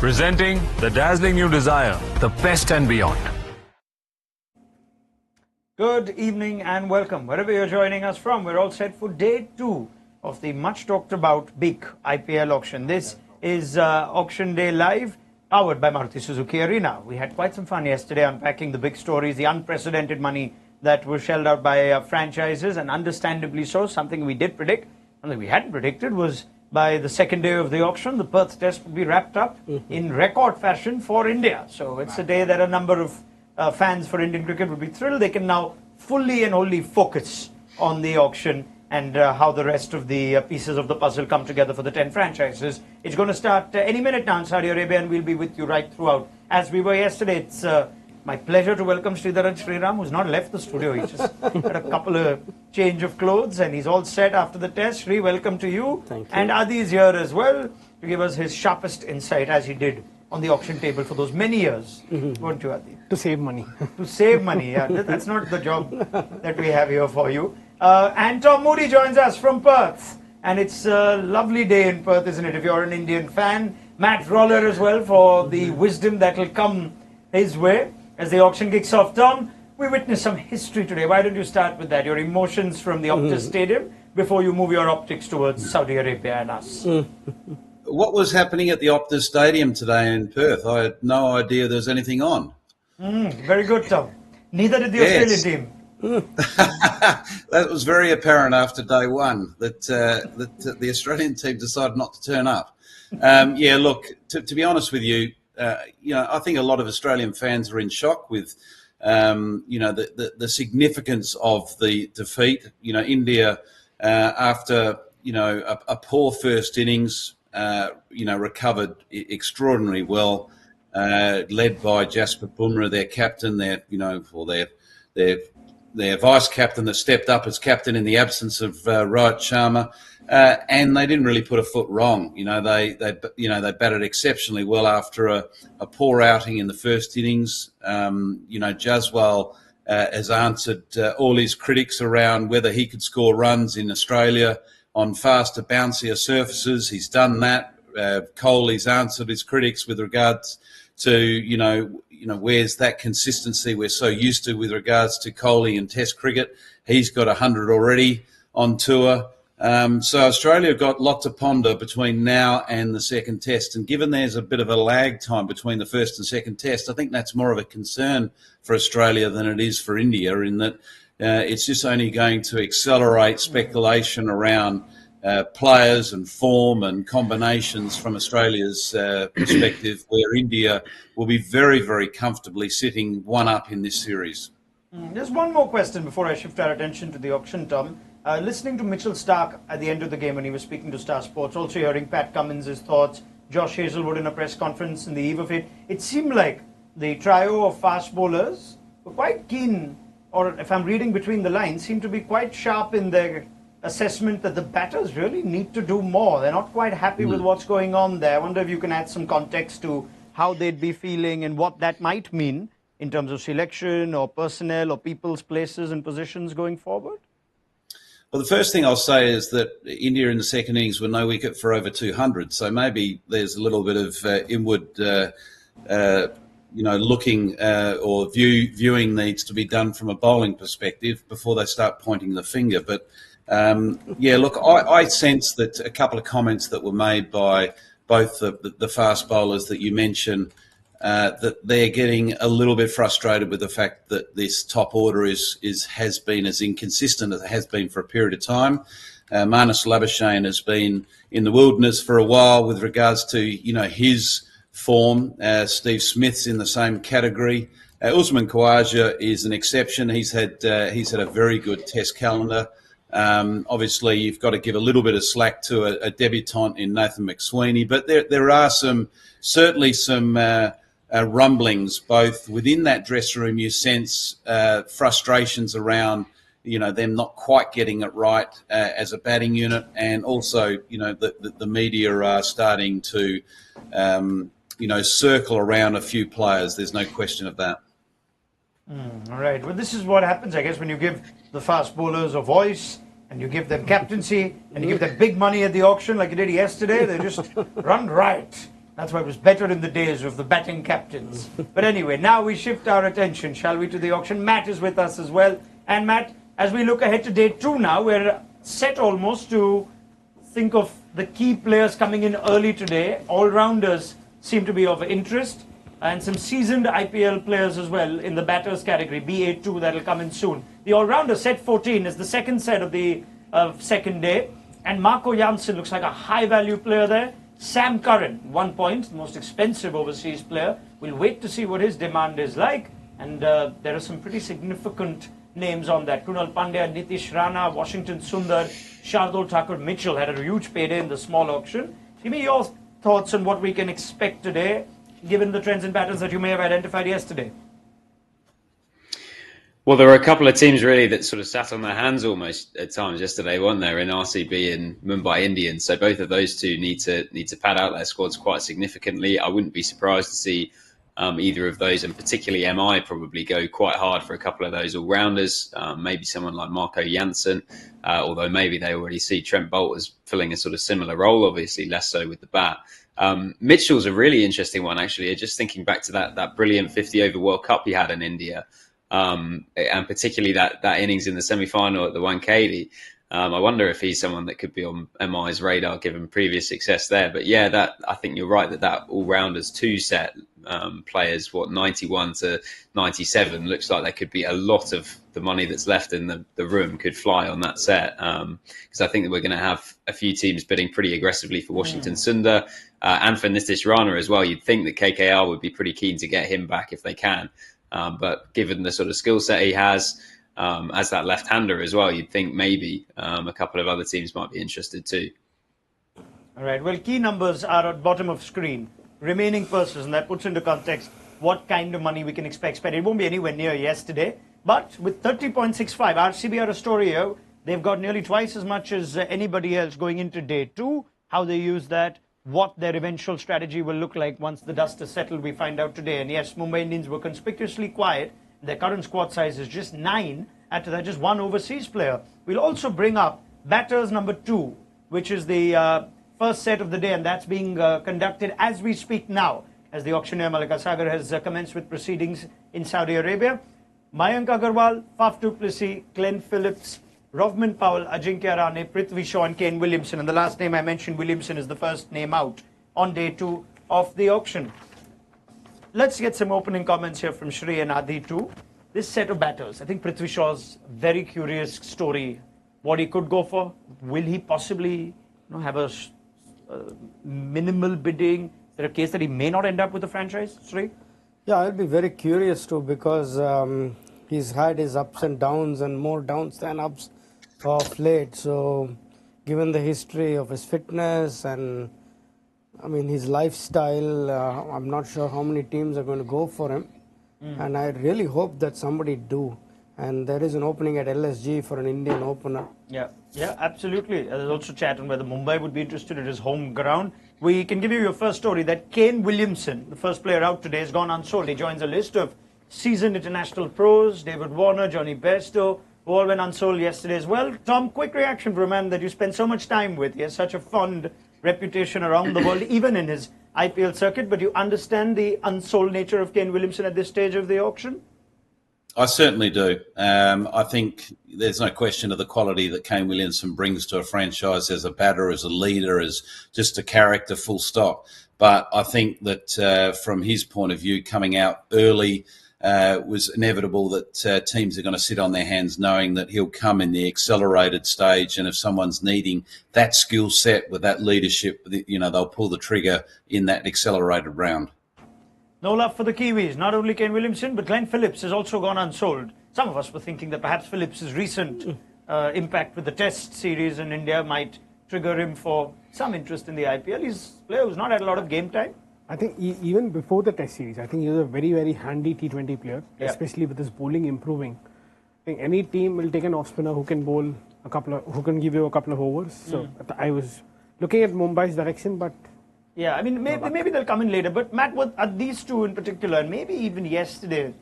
Presenting the dazzling new Desire, the best and beyond. Good evening and welcome. Wherever you're joining us from, we're all set for day 2 of the much talked about big IPL auction. This is Auction Day Live, powered by Maruti Suzuki Arena. We had quite some fun yesterday unpacking the big stories, the unprecedented money that was shelled out by franchises, and understandably so. Something we did predict, something we hadn't predicted was by the second day of the auction, the Perth Test would be wrapped up in record fashion for India. So it's a day that a number of fans for Indian cricket would be thrilled. They can now fully and wholly focus on the auction and how the rest of the pieces of the puzzle come together for the 10 franchises. It's going to start any minute now in Saudi Arabia, and we'll be with you right throughout. As we were yesterday, it's my pleasure to welcome Sridharan Sriram, who's not left the studio. He just had a couple of change of clothes and he's all set after the test. Sri, welcome to you. Thank you. And Adi is here as well to give us his sharpest insight, as he did on the auction table for those many years. Weren't you, Adi? To save money. To save money, yeah. That's not the job that we have here for you. And Tom Moody joins us from Perth. And it's a lovely day in Perth, isn't it, if you're an Indian fan. Matt Roller as well for the wisdom that will come his way as the auction kicks off. Tom, we witnessed some history today. Why don't you start with that, your emotions from the Optus Stadium, before you move your optics towards Saudi Arabia and us? What was happening at the Optus Stadium today in Perth? I had no idea there was anything on. Very good, Tom. Neither did the Australian team. That was very apparent after day one, that the Australian team decided not to turn up. Yeah, look, to be honest with you, I think a lot of Australian fans are in shock with, the significance of the defeat. India, after, a poor first innings, recovered extraordinarily well, led by Jasper Bumrah, their captain, their vice captain that stepped up as captain in the absence of Rohit Sharma. And they didn't really put a foot wrong. They batted exceptionally well after a poor outing in the first innings. Jaswal has answered all his critics around whether he could score runs in Australia on faster, bouncier surfaces. He's done that. Kohli's answered his critics with regards to, where's that consistency we're so used to with regards to Kohli and Test cricket. He's got 100 already on tour. So Australia have got lots to ponder between now and the second test. And given there's a bit of a lag time between the first and second test, I think that's more of a concern for Australia than it is for India, in that it's just only going to accelerate speculation around players and form and combinations from Australia's perspective, where India will be very, very comfortably sitting one up in this series. Just one more question before I shift our attention to the auction, Tom. Listening to Mitchell Starc at the end of the game when he was speaking to Star Sports, also hearing Pat Cummins' thoughts, Josh Hazelwood in a press conference in the eve of it, it seemed like the trio of fast bowlers were quite keen, or if I'm reading between the lines, seem to be quite sharp in their assessment that the batters really need to do more. They're not quite happy with what's going on there. I wonder if you can add some context to how they'd be feeling and what that might mean in terms of selection or personnel or people's places and positions going forward. Well, the first thing I'll say is that India in the second innings were no wicket for over 200. So maybe there's a little bit of inward, looking or viewing needs to be done from a bowling perspective before they start pointing the finger. But I sense that a couple of comments that were made by both the fast bowlers that you mentioned, that they're getting a little bit frustrated with the fact that this top order has been as inconsistent as it has been for a period of time. Marnus Labuschagne has been in the wilderness for a while with regards to his form. Steve Smith's in the same category. Usman Khawaja is an exception. He's had a very good Test calendar. Obviously, you've got to give a little bit of slack to a debutant in Nathan McSweeney, but there are certainly some rumblings both within that dressing room. You sense frustrations around them not quite getting it right as a batting unit, and also the media are starting to circle around a few players. There's no question of that. All right. Well, this is what happens, I guess, when you give the fast bowlers a voice and you give them captaincy and you give them big money at the auction like you did yesterday. They just run riot. That's why it was better in the days of the batting captains. But anyway, now we shift our attention, shall we, to the auction. Matt is with us as well. And Matt, as we look ahead to day 2 now, we're set almost to think of the key players coming in early today. All-rounders seem to be of interest. And some seasoned IPL players as well in the batters category, BA2, that'll come in soon. The all-rounder set 14 is the second set of the second day. And Marco Jansen looks like a high-value player there. Sam Curran, 1 point, the most expensive overseas player. We'll wait to see what his demand is like. And there are some pretty significant names on that. Krunal Pandya, Nitish Rana, Washington Sundar, Shardul Thakur Mitchell had a huge payday in the small auction. Give me your thoughts on what we can expect today, given the trends and patterns that you may have identified yesterday. Well, there were a couple of teams really that sort of sat on their hands almost at times yesterday, weren't there, in RCB and Mumbai Indians. So both of those two need to pad out their squads quite significantly. I wouldn't be surprised to see either of those, and particularly MI, probably go quite hard for a couple of those all-rounders. Maybe someone like Marco Jansen, although maybe they already see Trent Boult as filling a sort of similar role, obviously less so with the bat. Mitchell's a really interesting one, actually. Just thinking back to that brilliant 50-over World Cup he had in India. And particularly that innings in the semi-final at the Wankhede. I wonder if he's someone that could be on MI's radar given previous success there. But yeah, I think you're right that all-rounders 2 set players, 91 to 97, looks like there could be a lot of the money that's left in the room could fly on that set. Because I think that we're going to have a few teams bidding pretty aggressively for Washington Sundar and for Nitish Rana as well. You'd think that KKR would be pretty keen to get him back if they can. But given the sort of skill set he has as that left-hander as well, you'd think maybe a couple of other teams might be interested too. All right. Well, key numbers are at bottom of screen. Remaining purses, and that puts into context what kind of money we can expect spent. It won't be anywhere near yesterday, but with 30.65, RCB are a story here. They've got nearly twice as much as anybody else going into day 2. How they use that, what their eventual strategy will look like once the dust is settled, we find out today. And yes, Mumbai Indians were conspicuously quiet. Their current squad size is just 9. Add to that just 1 overseas player. We'll also bring up batters number 2, which is the first set of the day, and that's being conducted as we speak now, as the auctioneer Malika Sagar has commenced with proceedings in Saudi Arabia. Mayank Agarwal, Faf du Plessis, Glenn Phillips, Rovman Powell, Ajinkya Rahane, Prithvi Shaw and Kane Williamson. And the last name I mentioned, Williamson, is the first name out on day 2 of the auction. Let's get some opening comments here from Shri and Adi too. This set of batters, I think Prithvi Shaw's very curious story. What he could go for. Will he possibly have a minimal bidding? Is there a case that he may not end up with the franchise, Sri? Yeah, I'll be very curious too, because he's had his ups and downs and more downs than ups of late. So given the history of his fitness and his lifestyle, I'm not sure how many teams are going to go for him. And I really hope that somebody do. And there is an opening at LSG for an Indian opener. Yeah, absolutely. There's also chat on whether Mumbai would be interested at his home ground. We can give you your first story that Kane Williamson, the first player out today, has gone unsold. He joins a list of seasoned international pros, David Warner, Johnny Bairstow, who all went unsold yesterday as well. Tom, quick reaction from a man that you spend so much time with. He has such a fond reputation around the world, even in his IPL circuit. But you understand the unsold nature of Kane Williamson at this stage of the auction? I certainly do. I think there's no question of the quality that Kane Williamson brings to a franchise as a batter, as a leader, as just a character, full stop. But I think that from his point of view, coming out early was inevitable that teams are going to sit on their hands knowing that he'll come in the accelerated stage. And if someone's needing that skill set with that leadership, they'll pull the trigger in that accelerated round. No love for the Kiwis. Not only Kane Williamson, but Glenn Phillips has also gone unsold. Some of us were thinking that perhaps Phillips' recent impact with the Test series in India might trigger him for some interest in the IPL. He's a player who's not had a lot of game time. I think even before the Test series, I think he was a very, very handy T20 player, especially with his bowling improving. I think any team will take an off spinner who can bowl who can give you a couple of overs. So I was looking at Mumbai's direction, but. Yeah, maybe they'll come in later. But Matt, what are these two in particular, and maybe even yesterday,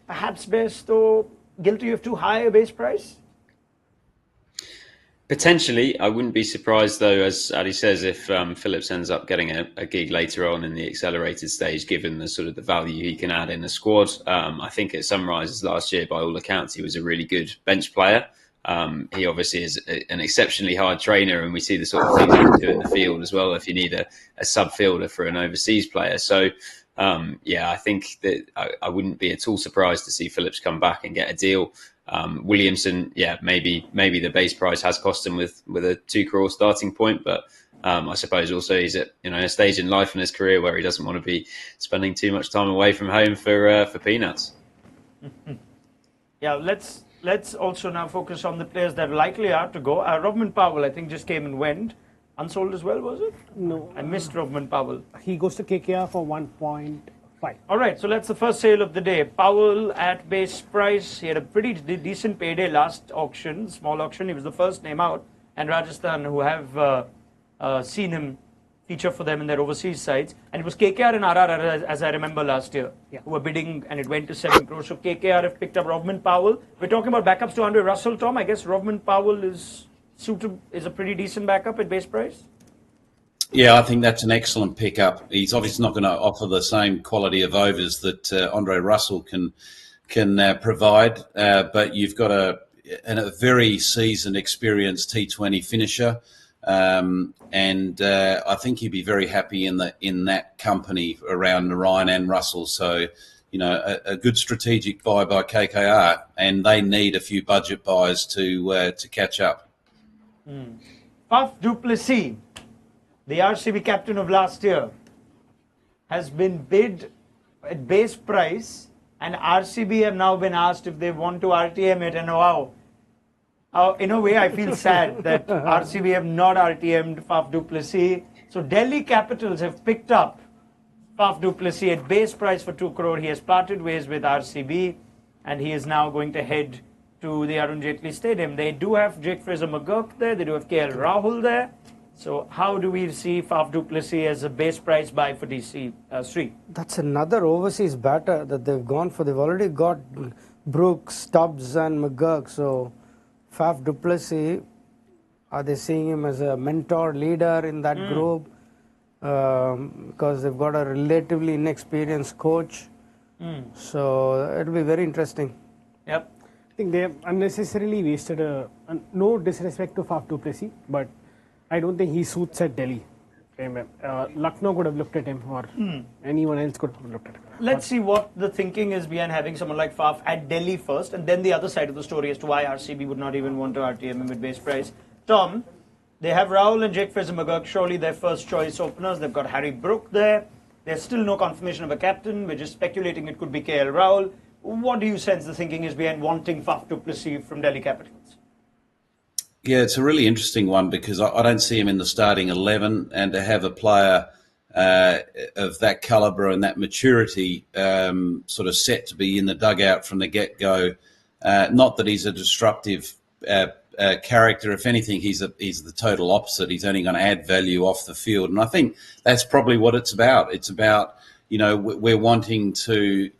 perhaps Bairstow guilty of too high a base price? Potentially, I wouldn't be surprised though, as Adi says, if Phillips ends up getting a gig later on in the accelerated stage, given the sort of the value he can add in the squad. I think at Sunrisers last year, by all accounts, he was a really good bench player. He obviously is an exceptionally hard trainer, and we see the sort of things he can do in the field as well if you need a sub fielder for an overseas player. So, I think that I wouldn't be at all surprised to see Phillips come back and get a deal. Williamson, maybe the base price has cost him with a 2 crore starting point, but I suppose also he's at a stage in life in his career where he doesn't want to be spending too much time away from home for peanuts. Yeah, let's also now focus on the players that likely are to go. Rovman Powell, I think, just came and went. Unsold as well, was it? No. I missed Rovman Powell. He goes to KKR for 1.5. All right, so that's the first sale of the day. Powell at base price. He had a pretty decent payday last auction, small auction. He was the first name out. And Rajasthan, who have seen him feature for them in their overseas sides. And it was KKR and RR, as I remember last year, who were bidding, and it went to 7 crores. So KKR have picked up Rovman Powell. We're talking about backups to Andre Russell, Tom. I guess Rovman Powell is a pretty decent backup at base price. Yeah, I think that's an excellent pickup. He's obviously not going to offer the same quality of overs that Andre Russell can provide, but you've got a very seasoned, experienced T20 finisher, and I think he'd be very happy in that company around Narayan and Russell. So, a good strategic buy by KKR, and they need a few budget buys to catch up. Faf du Plessis, the RCB captain of last year, has been bid at base price, and RCB have now been asked if they want to RTM it. And wow, in a way I feel sad that RCB have not RTM'd Faf du Plessis. So Delhi Capitals have picked up Faf du Plessis at base price for 2 crore. He has parted ways with RCB, and he is now going to head to the Arun Jaitley Stadium. They do have Jake Fraser-McGurk there. They do have KL Rahul there. So how do we see Faf du Plessis as a base price buy for DC, Sri? That's another overseas batter that they've gone for. They've already got Brooks, Stubbs and McGurk. So Faf du Plessis, are they seeing him as a mentor, leader in that group? Because they've got a relatively inexperienced coach. So it'll be very interesting. Yep. I think they have unnecessarily wasted no disrespect to Faf du Plessis, but I don't think he suits at Delhi. Lucknow could have looked at him, or anyone else could have looked at him. Let's see what the thinking is behind having someone like Faf at Delhi first, and then the other side of the story as to why RCB would not even want to RTM him at base price. Tom, they have Rahul and Jake Fraser-McGurk, surely their first choice openers. They've got Harry Brook there. There's still no confirmation of a captain. We're just speculating it could be KL Rahul. What do you sense the thinking is behind wanting Faf du Plessis from Delhi Capitals? Yeah, it's a really interesting one because I don't see him in the starting 11, and to have a player of that calibre and that maturity sort of set to be in the dugout from the get-go, not that he's a disruptive character. If anything, he's the total opposite. He's only going to add value off the field. And I think that's probably what it's about. It's about, we're wanting to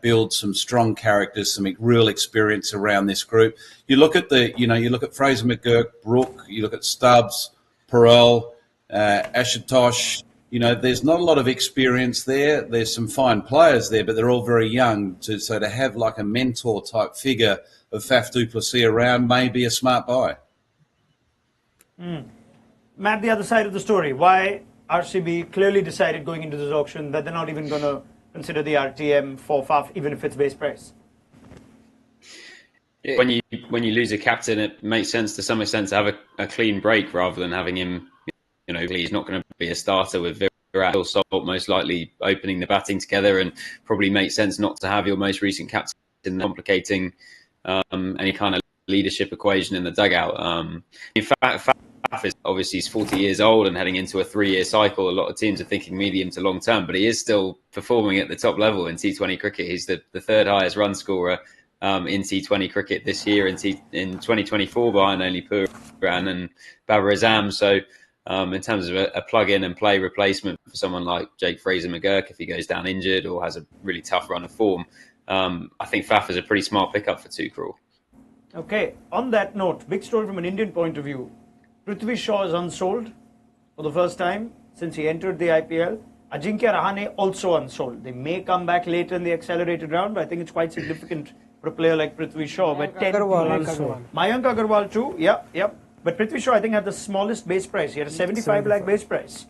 build some strong characters, some real experience around this group. You look at Fraser McGurk, Brook, you look at Stubbs, Perel, Ashutosh. There's not a lot of experience there. There's some fine players there, but they're all very young. So to have like a mentor type figure of Faf du Plessis around may be a smart buy. Matt, the other side of the story. Why RCB clearly decided going into this auction that they're not even going to consider the RTM for Faf, even if it's base price? When you lose a captain, it makes sense to some extent to have a clean break rather than having him. He's not going to be a starter with Virat or Salt most likely opening the batting together, and probably makes sense not to have your most recent captain complicating any kind of leadership equation in the dugout. In fact, Faf is obviously he's 40 years old and heading into a 3-year cycle. A lot of teams are thinking medium to long term, but he is still performing at the top level in T20 cricket. He's the third highest run scorer in T20 cricket this year in 2024, behind only Curran and Babar Azam. So in terms of a plug-in and play replacement for someone like Jake Fraser-McGurk, if he goes down injured or has a really tough run of form, I think Faf is a pretty smart pickup for 2 crore. Okay, on that note, big story from an Indian point of view. Prithvi Shaw is unsold for the first time since he entered the IPL. Ajinkya Rahane also unsold. They may come back later in the accelerated round, but I think it's quite significant for a player like Prithvi Shaw. But Mayank Agarwal too, yep. But Prithvi Shaw, I think, had the smallest base price. He had a 75 lakh base price.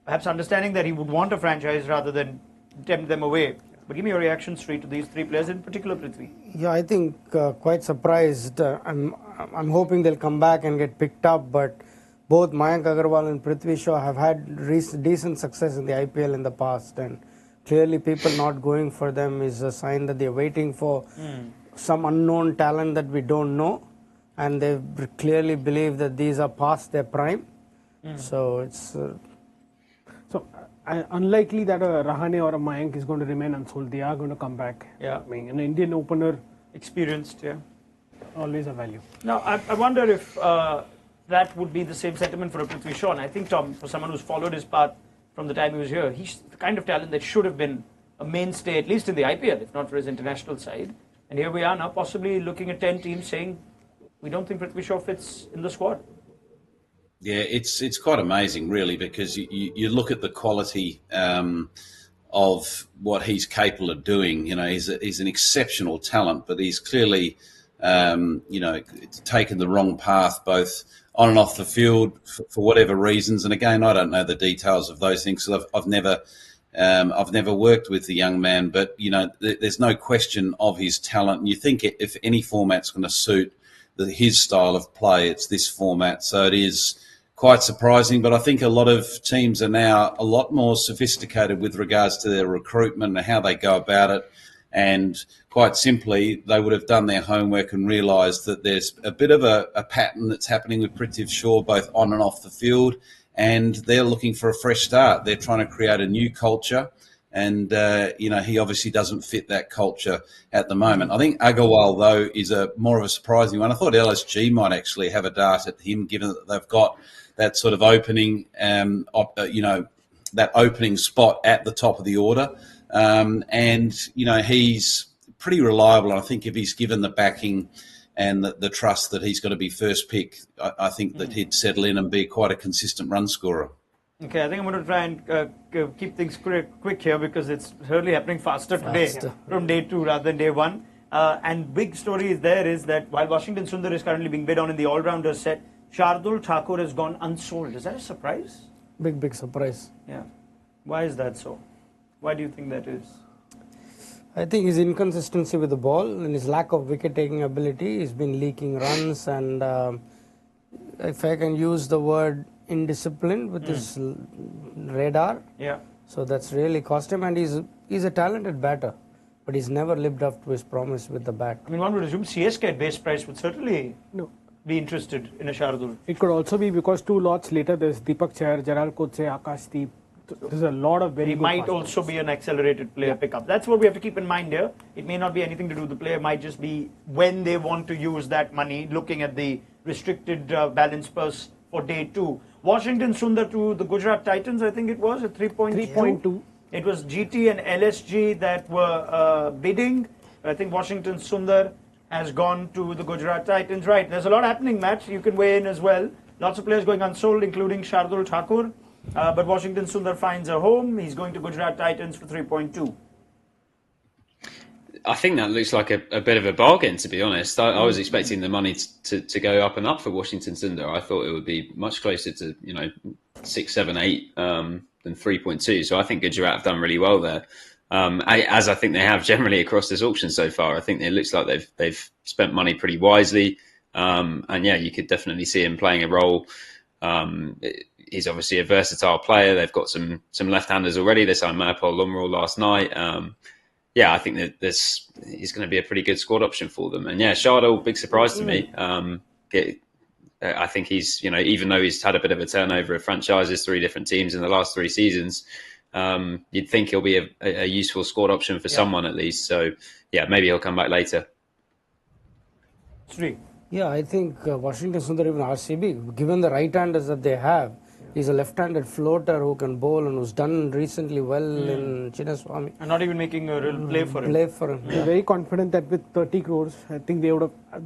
Perhaps understanding that he would want a franchise rather than tempt them away. But give me your reaction, Sri, to these three players, in particular Prithvi. Yeah, I think quite surprised. I'm hoping they'll come back and get picked up, but both Mayank Agarwal and Prithvi Shaw have had decent success in the IPL in the past, and clearly people not going for them is a sign that they're waiting for some unknown talent that we don't know, and they clearly believe that these are past their prime. So it's... unlikely that a Rahane or a Mayank is going to remain unsold. They are going to come back. Yeah. I mean, an Indian opener, experienced, yeah. Always a value. Now, I wonder if that would be the same sentiment for a Prithvi Shaw. And I think, Tom, for someone who's followed his path from the time he was here, he's the kind of talent that should have been a mainstay, at least in the IPL, if not for his international side. And here we are now, possibly looking at 10 teams saying, we don't think Prithvi Shaw fits in the squad. Yeah, it's quite amazing, really, because you look at the quality of what he's capable of doing. You know, he's an exceptional talent, but he's clearly, taken the wrong path, both on and off the field, for whatever reasons. And again, I don't know the details of those things. So I've never worked with the young man, but there's no question of his talent. And you think if any format's going to suit his style of play, it's this format. So it is quite surprising, but I think a lot of teams are now a lot more sophisticated with regards to their recruitment and how they go about it. And quite simply, they would have done their homework and realised that there's a bit of a pattern that's happening with Prithvi Shaw, both on and off the field, and they're looking for a fresh start. They're trying to create a new culture, and he obviously doesn't fit that culture at the moment. I think Agarwal, though, is more of a surprising one. I thought LSG might actually have a dart at him, given that they've got that sort of opening, that opening spot at the top of the order. He's pretty reliable. I think if he's given the backing and the trust that he's going to be first pick, I think that he'd settle in and be quite a consistent run scorer. Okay, I think I'm going to try and keep things quick here because it's really happening faster today from day 2 rather than day 1. And big story is that while Washington Sundar is currently being bid on in the all-rounder set, Shardul Thakur has gone unsold. Is that a surprise? Big surprise. Yeah. Why is that so? Why do you think that is? I think his inconsistency with the ball and his lack of wicket-taking ability. He's been leaking runs, and if I can use the word, indisciplined with his radar. Yeah. So that's really cost him, and he's a talented batter, but he's never lived up to his promise with the bat. I mean, one would assume CSK at base price would certainly be interested in a Shardul. It could also be because 2 lots later there's Deepak Chahar, Gerald Coetzee, Akash Deep. There's a lot of very He good might fastballs. also be an accelerated player pickup. That's what we have to keep in mind here. It may not be anything to do with the player. It might just be when they want to use that money, looking at the restricted balance purse for day 2. Washington Sundar to the Gujarat Titans, I think it was, at 3.2. It was GT and LSG that were bidding. I think Washington Sundar has gone to the Gujarat Titans. Right, there's a lot happening, Matt. You can weigh in as well. Lots of players going unsold, including Shardul Thakur. But Washington Sundar finds a home. He's going to Gujarat Titans for 3.2. I think that looks like a bit of a bargain, to be honest. I was expecting the money to go up and up for Washington Sundar. I thought it would be much closer to 6, 7, 8 than 3.2. So I think Gujarat have done really well there, as I think they have generally across this auction so far. I think it looks like they've spent money pretty wisely, and yeah, you could definitely see him playing a role. He's obviously a versatile player. They've got some left-handers already. They signed Mayapol Lumrell last night. I think that he's going to be a pretty good squad option for them. And yeah, Shardul, big surprise to me. I think he's, even though he's had a bit of a turnover of franchises, 3 different teams in the last 3 seasons, you'd think he'll be a useful squad option for someone at least. So yeah, maybe he'll come back later. Sri. Yeah, I think Washington Sundar, even RCB, given the right-handers that they have, he's a left-handed floater who can bowl and who's done recently well in Chinnaswamy. And not even making a real play for him. Yeah. They're very confident that with 30 crores, I think they would have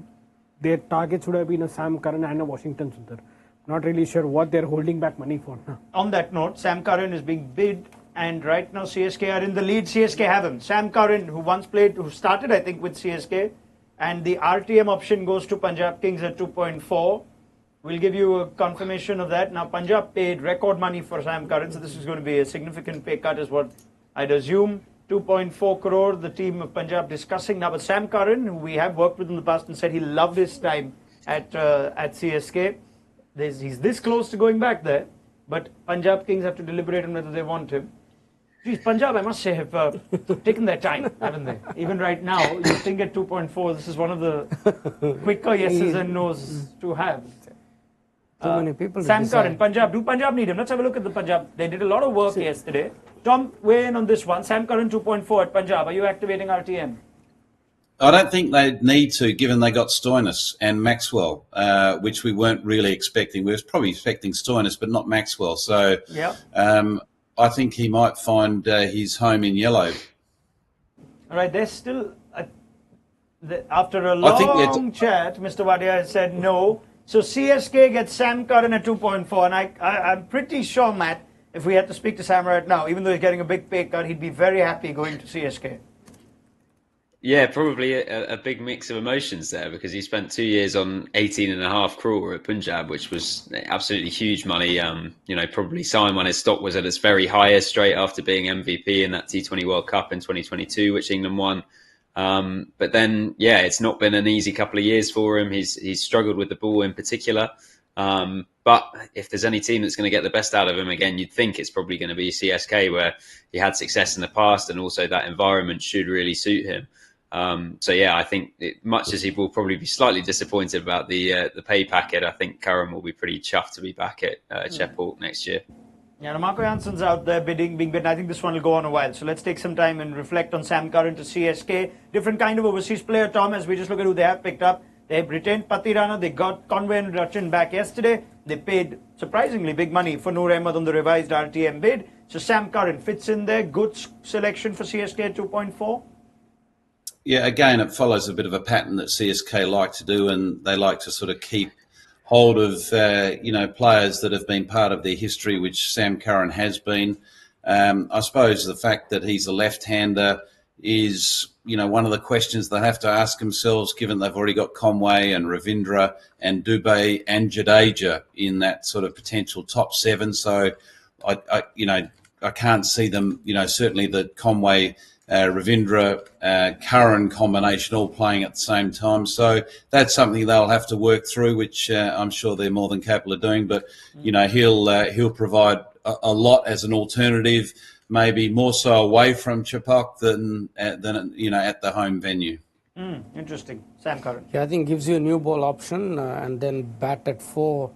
their targets would have been a Sam Curran and a Washington Sundar. Not really sure what they're holding back money for now. On that note, Sam Curran is being bid, and right now CSK are in the lead. CSK have him. Sam Curran, who started I think with CSK, and the RTM option goes to Punjab Kings at 2.4. We'll give you a confirmation of that. Now Punjab paid record money for Sam Curran, so this is going to be a significant pay cut is what I'd assume. 2.4 crore, the team of Punjab discussing now. But Sam Curran, who we have worked with in the past and said he loved his time at CSK, he's this close to going back there. But Punjab Kings have to deliberate on whether they want him. Geez, Punjab, I must say, have taken their time, haven't they? Even right now, you think at 2.4, this is one of the quicker yeses and nos to have. Too many people. Sam Curran, Punjab. Do Punjab need him? Let's have a look at the Punjab. They did a lot of work yesterday. Tom, weigh in on this one. Sam Curran 2.4 at Punjab. Are you activating RTM? I don't think they need to, given they got Stoinis and Maxwell, which we weren't really expecting. We were probably expecting Stoinis, but not Maxwell. So yeah. I think he might find his home in yellow. All right, there's still, after a long chat, Mr. Wadia has said no. So CSK gets Sam Curran at 2.4, and I'm pretty sure, Matt, if we had to speak to Sam right now, even though he's getting a big pay cut, he'd be very happy going to CSK. Yeah, probably a big mix of emotions there, because he spent 2 years on 18.5 crore at Punjab, which was absolutely huge money. Probably signed when his stock was at its very highest straight after being MVP in that T20 World Cup in 2022, which England won. But then, it's not been an easy couple of years for him. He's struggled with the ball in particular. But if there's any team that's going to get the best out of him, again, you'd think it's probably going to be CSK, where he had success in the past, and also that environment should really suit him. I think much as he will probably be slightly disappointed about the pay packet, I think Curran will be pretty chuffed to be back at Sheffield next year. Yeah, Marco Jansen's out there being bidden. I think this one will go on a while. So let's take some time and reflect on Sam Curran to CSK. Different kind of overseas player, Tom, as we just look at who they have picked up. They've retained Pati Rana. They got Conway and Rachin back yesterday. They paid surprisingly big money for Noor Ahmed on the revised RTM bid. So Sam Curran fits in there. Good selection for CSK 2.4. Yeah, again, it follows a bit of a pattern that CSK like to do, and they like to sort of keep hold of, players that have been part of their history, which Sam Curran has been. I suppose the fact that he's a left-hander is, one of the questions they have to ask themselves, given they've already got Conway and Ravindra and Dubé and Jadeja in that sort of potential top 7. So, I can't see them, certainly the Conway, Ravindra, Curran combination all playing at the same time. So that's something they'll have to work through, which I'm sure they're more than capable of doing. But, he'll provide a lot as an alternative, maybe more so away from Chepauk than at the home venue. Interesting. Sam Curran. Yeah, I think gives you a new ball option and then bat at 4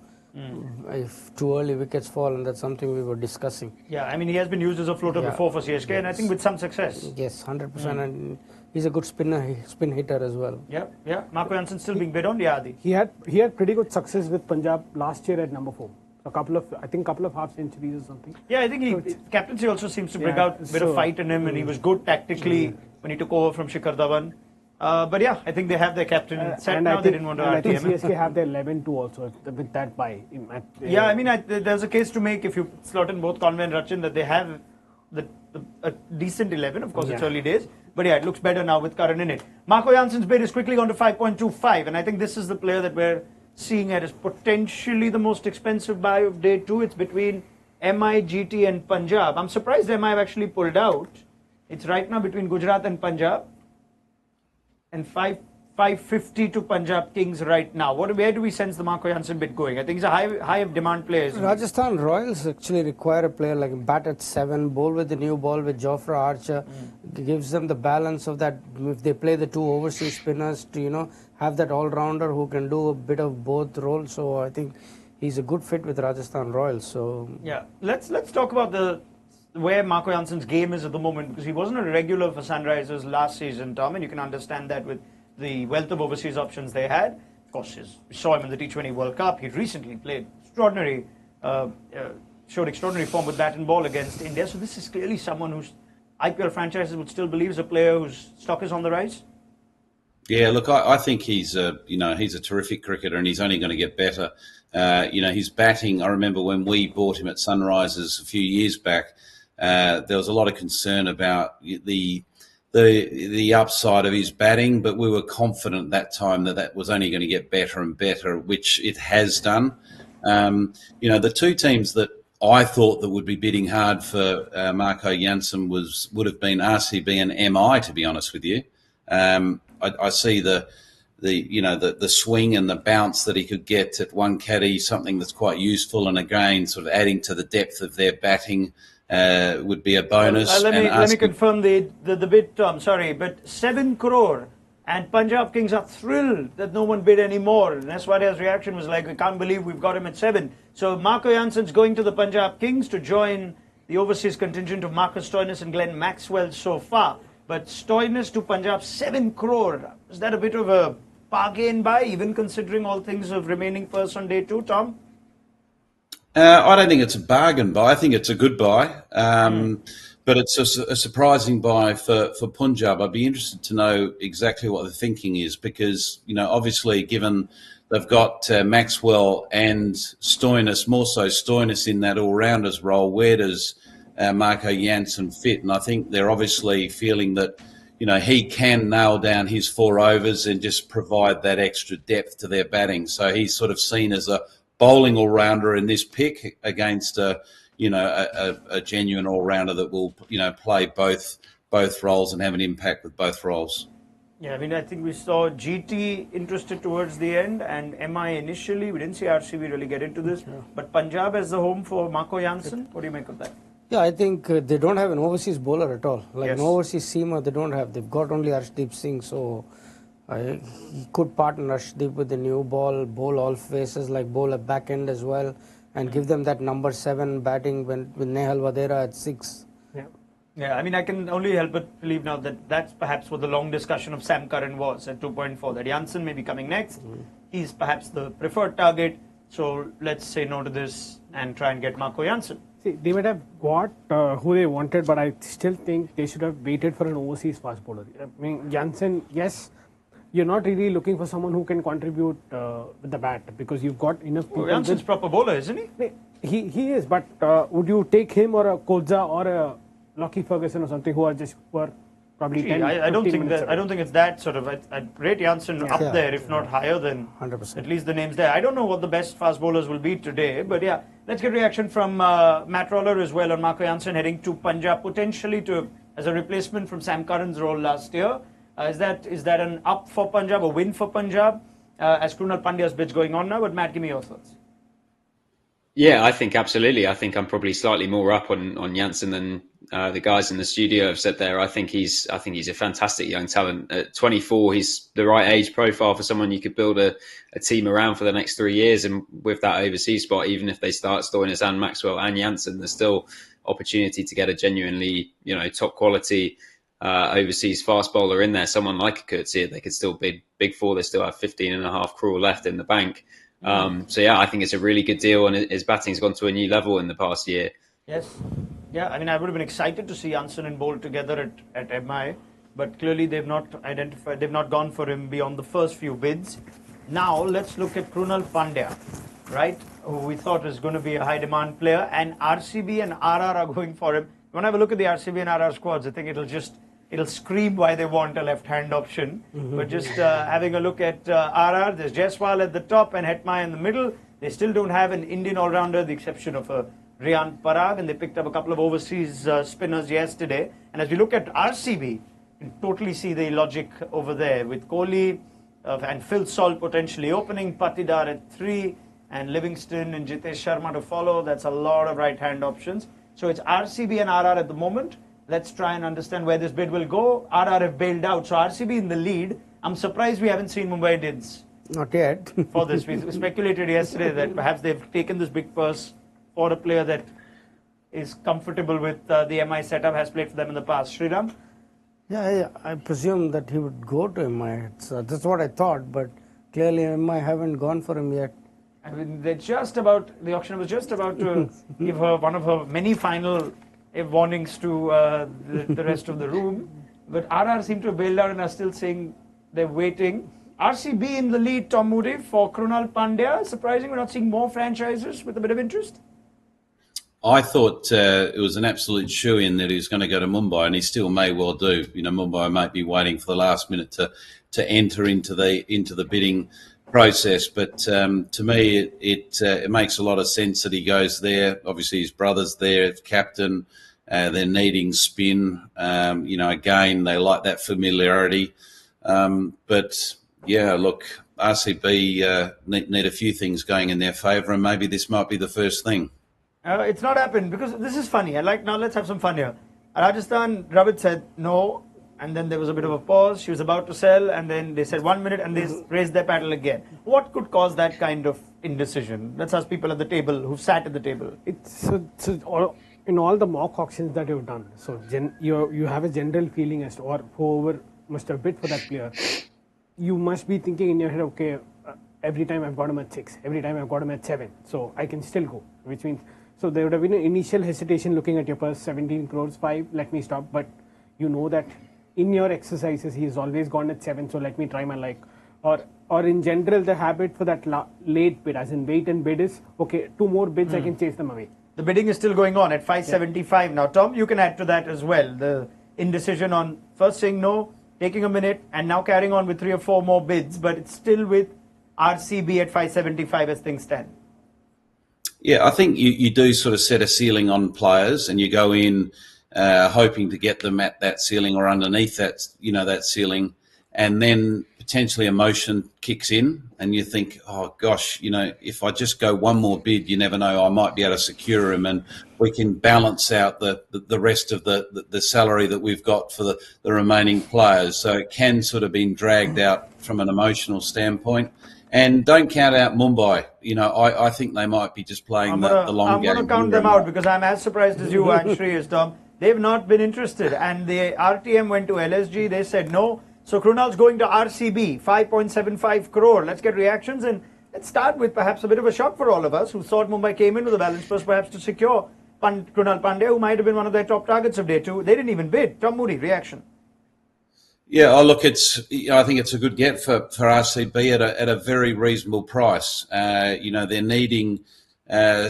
if too early wickets fall, and that's something we were discussing. Yeah, I mean, he has been used as a floater before for CSK, and I think with some success. Yes, 100%, and he's a good spin hitter as well. Yeah. Marco Jansen still being bid on. Yeah, Adi. He had pretty good success with Punjab last year at number 4. A couple of half centuries or something. Yeah, I think captaincy also seems to bring out a bit of fight in him, and he was good tactically when he took over from Shikhar Dhawan. But I think they have their captain set now. They didn't want to RTM. I think CSK have their 11 too also with that buy. There's a case to make if you slot in both Conway and Rachin that they have a decent 11. Of course, it's early days. But it looks better now with Curran in it. Marco Jansen's bid is quickly gone to 5.25, and I think this is the player that we're seeing as potentially the most expensive buy of day 2. It's between MI, GT and Punjab. I'm surprised MI have actually pulled out. It's right now between Gujarat and Punjab. And 550 to Punjab Kings right now. Where do we sense the Marco Jansen bid going? I think he's a high of demand player. Rajasthan Royals actually require a player like bat at 7, bowl with the new ball with Jofra Archer. Gives them the balance of that. If they play the 2 overseas spinners to have that all-rounder who can do a bit of both roles. So I think he's a good fit with Rajasthan Royals. So let's talk about where Marco Jansen's game is at the moment, because he wasn't a regular for Sunrisers last season, Tom, and you can understand that with the wealth of overseas options they had. Of course, we saw him in the T20 World Cup. He recently played showed extraordinary form with bat and ball against India. So this is clearly someone whose IPL franchises would still believe is a player whose stock is on the rise. Yeah, look, I think he's a terrific cricketer, and he's only going to get better. His batting. I remember when we bought him at Sunrisers a few years back. There was a lot of concern about the upside of his batting, but we were confident that time that was only going to get better and better, which it has done. The two teams that I thought that would be bidding hard for Marco Jansen would have been RCB and MI, to be honest with you. I see the swing and the bounce that he could get at one caddy, something that's quite useful, and again, sort of adding to the depth of their batting would be a bonus. Let me confirm the bid, Tom. Sorry, but 7 crore, and Punjab Kings are thrilled that no one bid anymore. And Eswadia's reaction was like, "We can't believe we've got him at 7." So Marco Jansen's going to the Punjab Kings to join the overseas contingent of Marcus Stoinis and Glenn Maxwell so far. But Stoinis to Punjab, 7 crore. Is that a bit of a bargain buy, even considering all things of remaining first on day 2, Tom? I don't think it's a bargain buy. I think it's a good buy. But it's a surprising buy for Punjab. I'd be interested to know exactly what the thinking is, because, obviously, given they've got Maxwell and Stoinis, more so Stoinis in that all-rounders role, where does Marco Jansen fit? And I think they're obviously feeling that, he can nail down his 4 overs and just provide that extra depth to their batting. So he's sort of seen as a bowling all-rounder in this pick against a genuine all-rounder that will, play both roles and have an impact with both roles. Yeah, I think we saw GT interested towards the end, and MI initially. We didn't see RCB really get into this. Yeah. But Punjab as the home for Marco Jansen. What do you make of that? Yeah, I think they don't have an overseas bowler at all. An overseas seamer they don't have. They've got only Akash Singh, so he could partner Akash with the new ball, bowl all faces, bowl a back end as well, and give them that number 7 batting with Nehal Vadera at 6. Yeah, I can only help but believe now that that's perhaps what the long discussion of Sam Curran was at 2.4, that Jansen may be coming next. He's perhaps the preferred target, so let's say no to this and try and get Marco Jansen. See, they might have got who they wanted, but I still think they should have waited for an overseas fast bowler. Jansen, yes, you're not really looking for someone who can contribute with the bat, because you've got enough people. Jansen's proper bowler, isn't he? He is, but would you take him or a Coetzee or a Lockie Ferguson or something who are probably 10, I don't think it's that sort of. I'd rate Jansen up there, if not higher than 100%. At least the names there. I don't know what the best fast bowlers will be today, but yeah, let's get reaction from Matt Roller as well on Marco Jansen heading to Punjab, potentially as a replacement from Sam Curran's role last year. Is that an up for Punjab, a win for Punjab, as Krunal Pandya's bid's going on now? But Matt, give me your thoughts. Yeah, I think absolutely. I think I'm probably slightly more up on Jansen than the guys in the studio have said there. I think he's a fantastic young talent. At 24, he's the right age profile for someone you could build a team around for the next 3 years. And with that overseas spot, even if they start Stoinis and Maxwell and Jansen, there's still opportunity to get a genuinely, top quality overseas fast bowler in there. Someone like a Coetzee, they could still bid big for. They still have 15.5 crore left in the bank. So yeah, I think it's a really good deal, and his batting's gone to a new level in the past year. Yes. Yeah, I would have been excited to see Jansen and Bolt together at MI, but clearly they've not gone for him beyond the first few bids. Now let's look at Krunal Pandya, right? Who we thought was going to be a high demand player, and RCB and RR are going for him. When I have a look at the RCB and RR squads, I think it'll scream why they want a left-hand option. But just having a look at RR, there's Jaiswal at the top and Hetmai in the middle. They still don't have an Indian all-rounder, the exception of Rian Parag, and they picked up a couple of overseas spinners yesterday. And as we look at RCB, you can totally see the logic over there with Kohli and Phil Salt potentially opening, Patidar at 3, and Livingston and Jitesh Sharma to follow. That's a lot of right-hand options. So it's RCB and RR at the moment. Let's try and understand where this bid will go. RR have bailed out, so RCB in the lead. I'm surprised we haven't seen Mumbai Indians. Not yet. For this. We speculated yesterday that perhaps they've taken this big purse for a player that is comfortable with the MI setup, has played for them in the past. Sriram? Yeah, I presume that he would go to MI. That's what I thought, but clearly MI haven't gone for him yet. The auction was just about to give her one of her many final warnings to the rest of the room. But RR seem to have bailed out and are still saying They're waiting. RCB in the lead, Tom Moody, for Krunal Pandya. Surprising we're not seeing more franchises with a bit of interest. I thought it was an absolute shoo-in that he was going to go to Mumbai, and he still may well do. You know, Mumbai might be waiting for the last minute to enter into the bidding process. But to me, it makes a lot of sense that he goes there. Obviously, his brother's there, captain. They're needing spin. Again, they like that familiarity. But yeah, look, RCB need a few things going in their favour, and maybe this might be the first thing. It's not happened because this is funny. Now let's have some fun here. Rajasthan, Dravid said no, and then there was a bit of a pause. She was about to sell, and then they said 1 minute, and they raised their paddle again. What could cause that kind of indecision? Let's ask people at the table who've sat at the table. In all the mock auctions that you've done, so you have a general feeling as to, or whoever must have bid for that player, you must be thinking in your head, okay, every time I've got him at 6, every time I've got him at 7, so I can still go, which means, so there would have been an initial hesitation looking at your purse, 17 crores, 5, let me stop, but you know that in your exercises, he's always gone at 7, so let me try my luck. Or in general, the habit for that late bid, as in wait and bid is, okay, 2 more bids, I can chase them away. The bidding is still going on at 575 now. Tom, you can add to that as well. The indecision on first saying no, taking a minute, and now carrying on with 3 or 4 more bids, but it's still with RCB at 575 as things stand. Yeah, I think you do sort of set a ceiling on players, and you go in hoping to get them at that ceiling or underneath that, that ceiling, and then potentially emotion kicks in, and you think, oh gosh, if I just go 1 more bid, you never know, I might be able to secure him, and we can balance out the rest of the salary that we've got for the remaining players. So it can sort of be dragged out from an emotional standpoint. And don't count out Mumbai. I think they might be just playing the long game. I'm going to count them out because I'm as surprised as you and Shri is, Tom. They've not been interested. And the RTM went to LSG. They said no. So Krunal's going to RCB, 5.75 crore. Let's get reactions. And let's start with perhaps a bit of a shock for all of us who thought Mumbai came in with a balanced purse perhaps to secure Krunal Pandya, who might have been one of their top targets of day 2. They didn't even bid. Tom Moody, reaction. Yeah, look, I think it's a good get for RCB at a very reasonable price. They're needing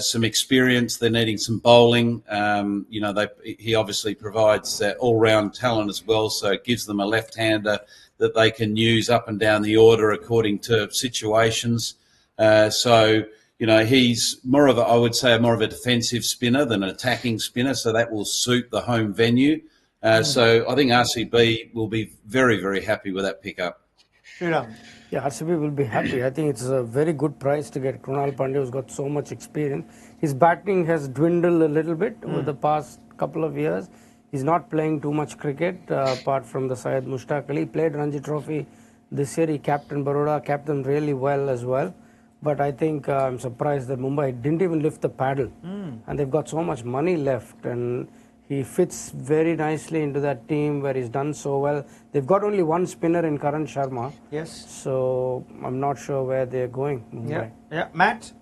some experience. They're needing some bowling. He obviously provides all-round talent as well, so it gives them a left-hander that they can use up and down the order according to situations. He's more of a defensive spinner than an attacking spinner, so that will suit the home venue. So I think RCB will be very, very happy with that pickup. Yeah, RCB will be happy. I think it's a very good price to get Krunal Pandya, who's got so much experience. His batting has dwindled a little bit over the past couple of years. He's not playing too much cricket, apart from the Syed Mushtaq Ali. He played Ranji Trophy this year. He captained Baroda, captained really well as well. But I think I'm surprised that Mumbai didn't even lift the paddle. And they've got so much money left. And he fits very nicely into that team where he's done so well. They've got only 1 spinner in Karan Sharma. Yes. So I'm not sure where they're going. Mumbai. Yeah. Matt?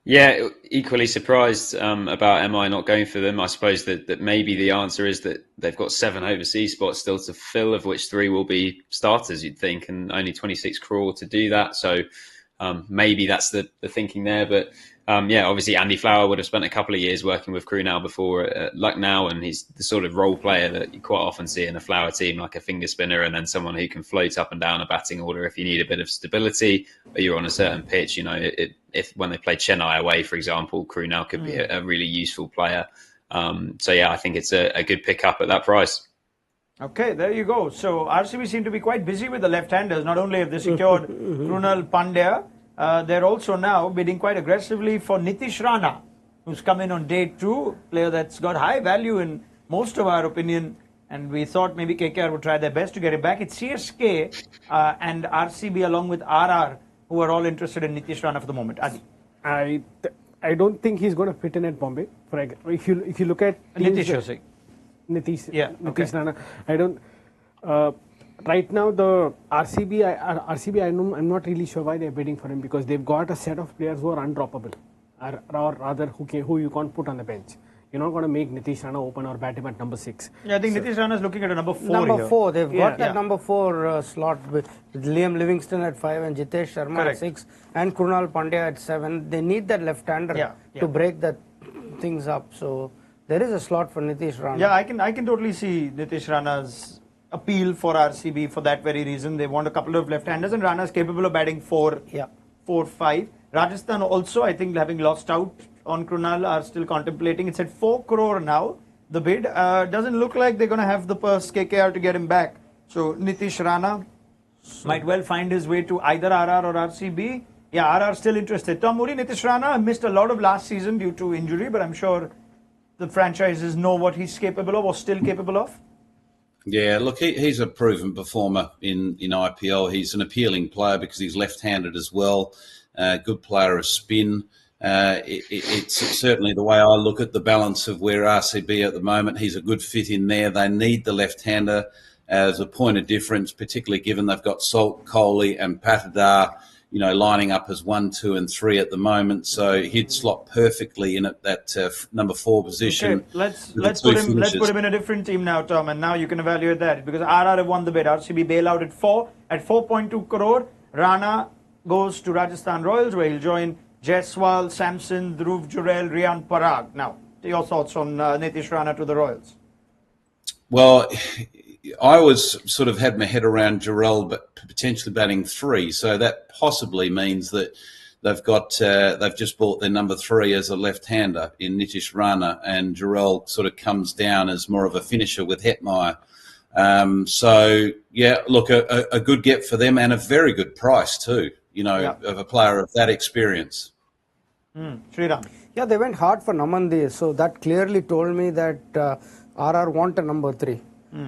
Yeah, equally surprised about MI not going for them. I suppose that maybe the answer is that they've got 7 overseas spots still to fill, of which 3 will be starters, you'd think, and only 26 crore to do that. So maybe that's the thinking there. But obviously Andy Flower would have spent a couple of years working with Krunal before at Lucknow, and he's the sort of role player that you quite often see in a Flower team, like a finger spinner, and then someone who can float up and down a batting order if you need a bit of stability or you're on a certain pitch. If when they play Chennai away, for example, Krunal could be a really useful player. I think it's a good pickup at that price. Okay, there you go. So RCB seem to be quite busy with the left-handers. Not only have they secured Krunal Pandya, they're also now bidding quite aggressively for Nitish Rana, who's come in on day 2, player that's got high value in most of our opinion, and we thought maybe KKR would try their best to get it back. It's CSK and RCB along with RR who are all interested in Nitish Rana for the moment. Adi. I don't think he's going to fit in at Bombay. If you look at Nitish, you're saying? Nitish Rana. I don't. Right now, the RCB, I'm not really sure why they're bidding for him, because they've got a set of players who are undroppable, or rather who you can't put on the bench. you're not going to make Nitish Rana open or bat him at number 6. Yeah, I think Nitish Rana is looking at a number 4 Number here. 4, they've got that Yeah. number 4 slot with Liam Livingston at 5 and Jitesh Sharma Correct. at 6 and Krunal Pandya at 7. They need that left-hander to break that things up. So there is a slot for Nitish Rana. Yeah, I can totally see Nitish Rana's appeal for RCB for that very reason. They want a couple of left-handers, and Rana is capable of batting 4, 5. Rajasthan also, I think, having lost out on Krunal, are still contemplating. It's at 4 crore now. The bid doesn't look like they're going to have the purse KKR to get him back. So Nitish Rana might well find his way to either RR or RCB. Yeah, RR still interested. Tom Moody, Nitish Rana missed a lot of last season due to injury, but I'm sure the franchises know what he's capable of or still capable of. Yeah, look, he's a proven performer in IPL. He's an appealing player because he's left-handed as well. Good player of spin. It's certainly the way I look at the balance of where RCB at the moment. He's a good fit in there. They need the left-hander as a point of difference, particularly given they've got Salt, Kohli and Patidar, lining up as 1, 2 and 3 at the moment. So he'd slot perfectly in at that number 4 position. Okay, let's put him in a different team now, Tom, and now you can evaluate that because RR have won the bid. RCB bailout at 4 at 4.2 crore. Rana goes to Rajasthan Royals, where he'll join Jaiswal, Samson, Dhruv Jurel, Riyan Parag. Now, your thoughts on Nitish Rana to the Royals? Well, I always sort of had my head around Gerald, but potentially batting 3. So that possibly means that they've just bought their number 3 as a left-hander in Nitish Rana, and Gerald sort of comes down as more of a finisher with Hetmeyer. So yeah, look, a good get for them and a very good price too. Of a player of that experience. Sriram. Yeah, they went hard for Namandi, so that clearly told me that RR want a number 3.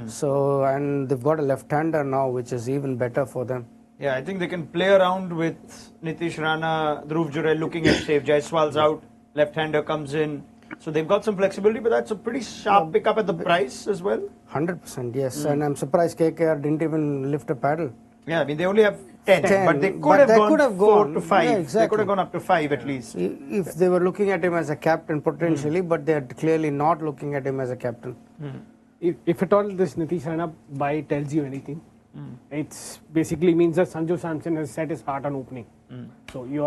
So, and they've got a left-hander now, which is even better for them. Yeah, I think they can play around with Nitish Rana, Dhruv Jurel looking at, say, if Jaiswal's out, left-hander comes in. So they've got some flexibility, but that's a pretty sharp pickup at the price as well. 100%, yes. And I'm surprised KKR didn't even lift a paddle. Yeah, I mean, they only have 10, but they could have gone 4 to 5. Yeah, exactly. They could have gone up to 5 at least. If they were looking at him as a captain potentially, but they're clearly not looking at him as a captain. If at all this Nitish Rana buy tells you anything, it's basically means that Sanju Samson has set his heart on opening. So you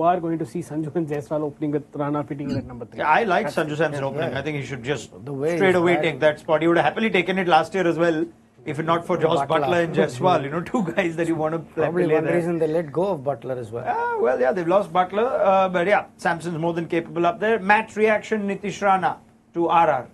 are going to see Sanju and Jaiswal opening with Rana fitting in at number 3. Yeah, I like Sanju Samson opening. I think he should just way straight away he's take that spot. He would have happily taken it last year as well, if not for Josh Butler and Jaiswal. 2 guys that you want to play. Probably one there. reason they let go of Butler as well. Well, yeah, they've lost Butler, but yeah, Samson's more than capable up there. Match reaction, Nitish Rana to RR.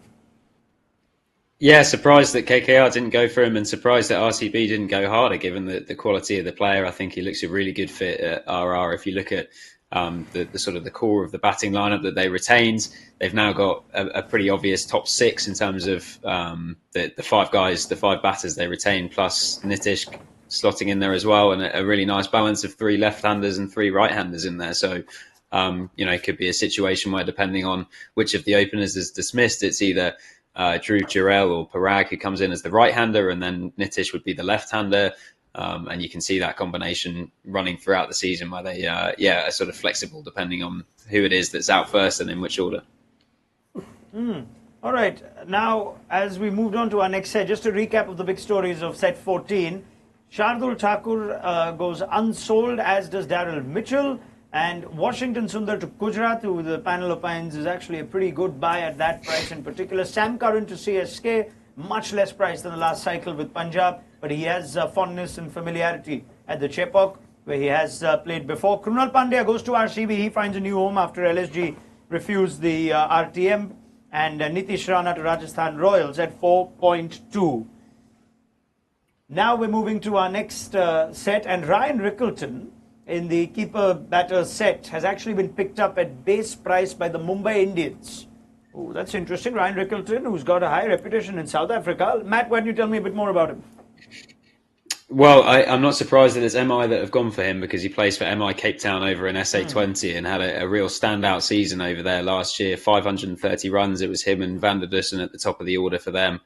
Yeah, surprised that KKR didn't go for him and surprised that RCB didn't go harder given the quality of the player. I think he looks a really good fit at RR. If you look at the sort of the core of the batting lineup that they retained, they've now got a pretty obvious top 6 in terms of the 5 guys, the 5 batters they retain, plus Nitish slotting in there as well, and a really nice balance of 3 left-handers and 3 right-handers in there. So, it could be a situation where depending on which of the openers is dismissed, it's either Dhruv Jurel or Parag who comes in as the right-hander, and then Nitish would be the left-hander. And you can see that combination running throughout the season where they, are sort of flexible depending on who it is that's out first and in which order. All right. Now, as we moved on to our next set, just a recap of the big stories of set 14. Shardul Thakur goes unsold, as does Daryl Mitchell. And Washington Sundar to Gujarat, who the panel opines is actually a pretty good buy at that price in particular. Sam Curran to CSK, much less price than the last cycle with Punjab, but he has fondness and familiarity at the Chepauk, where he has played before. Krunal Pandya goes to RCB. He finds a new home after LSG refused the RTM. And Nitish Rana to Rajasthan Royals at 4.2. Now we're moving to our next set, and Ryan Rickleton in the keeper-batter set has actually been picked up at base price by the Mumbai Indians. Oh, that's interesting. Ryan Rickleton, who's got a high reputation in South Africa. Matt, why don't you tell me a bit more about him? Well, I'm not surprised that it's MI that have gone for him because he plays for MI Cape Town over in SA20 and had a real standout season over there last year. 530 runs. It was him and Van der Dussen at the top of the order for them,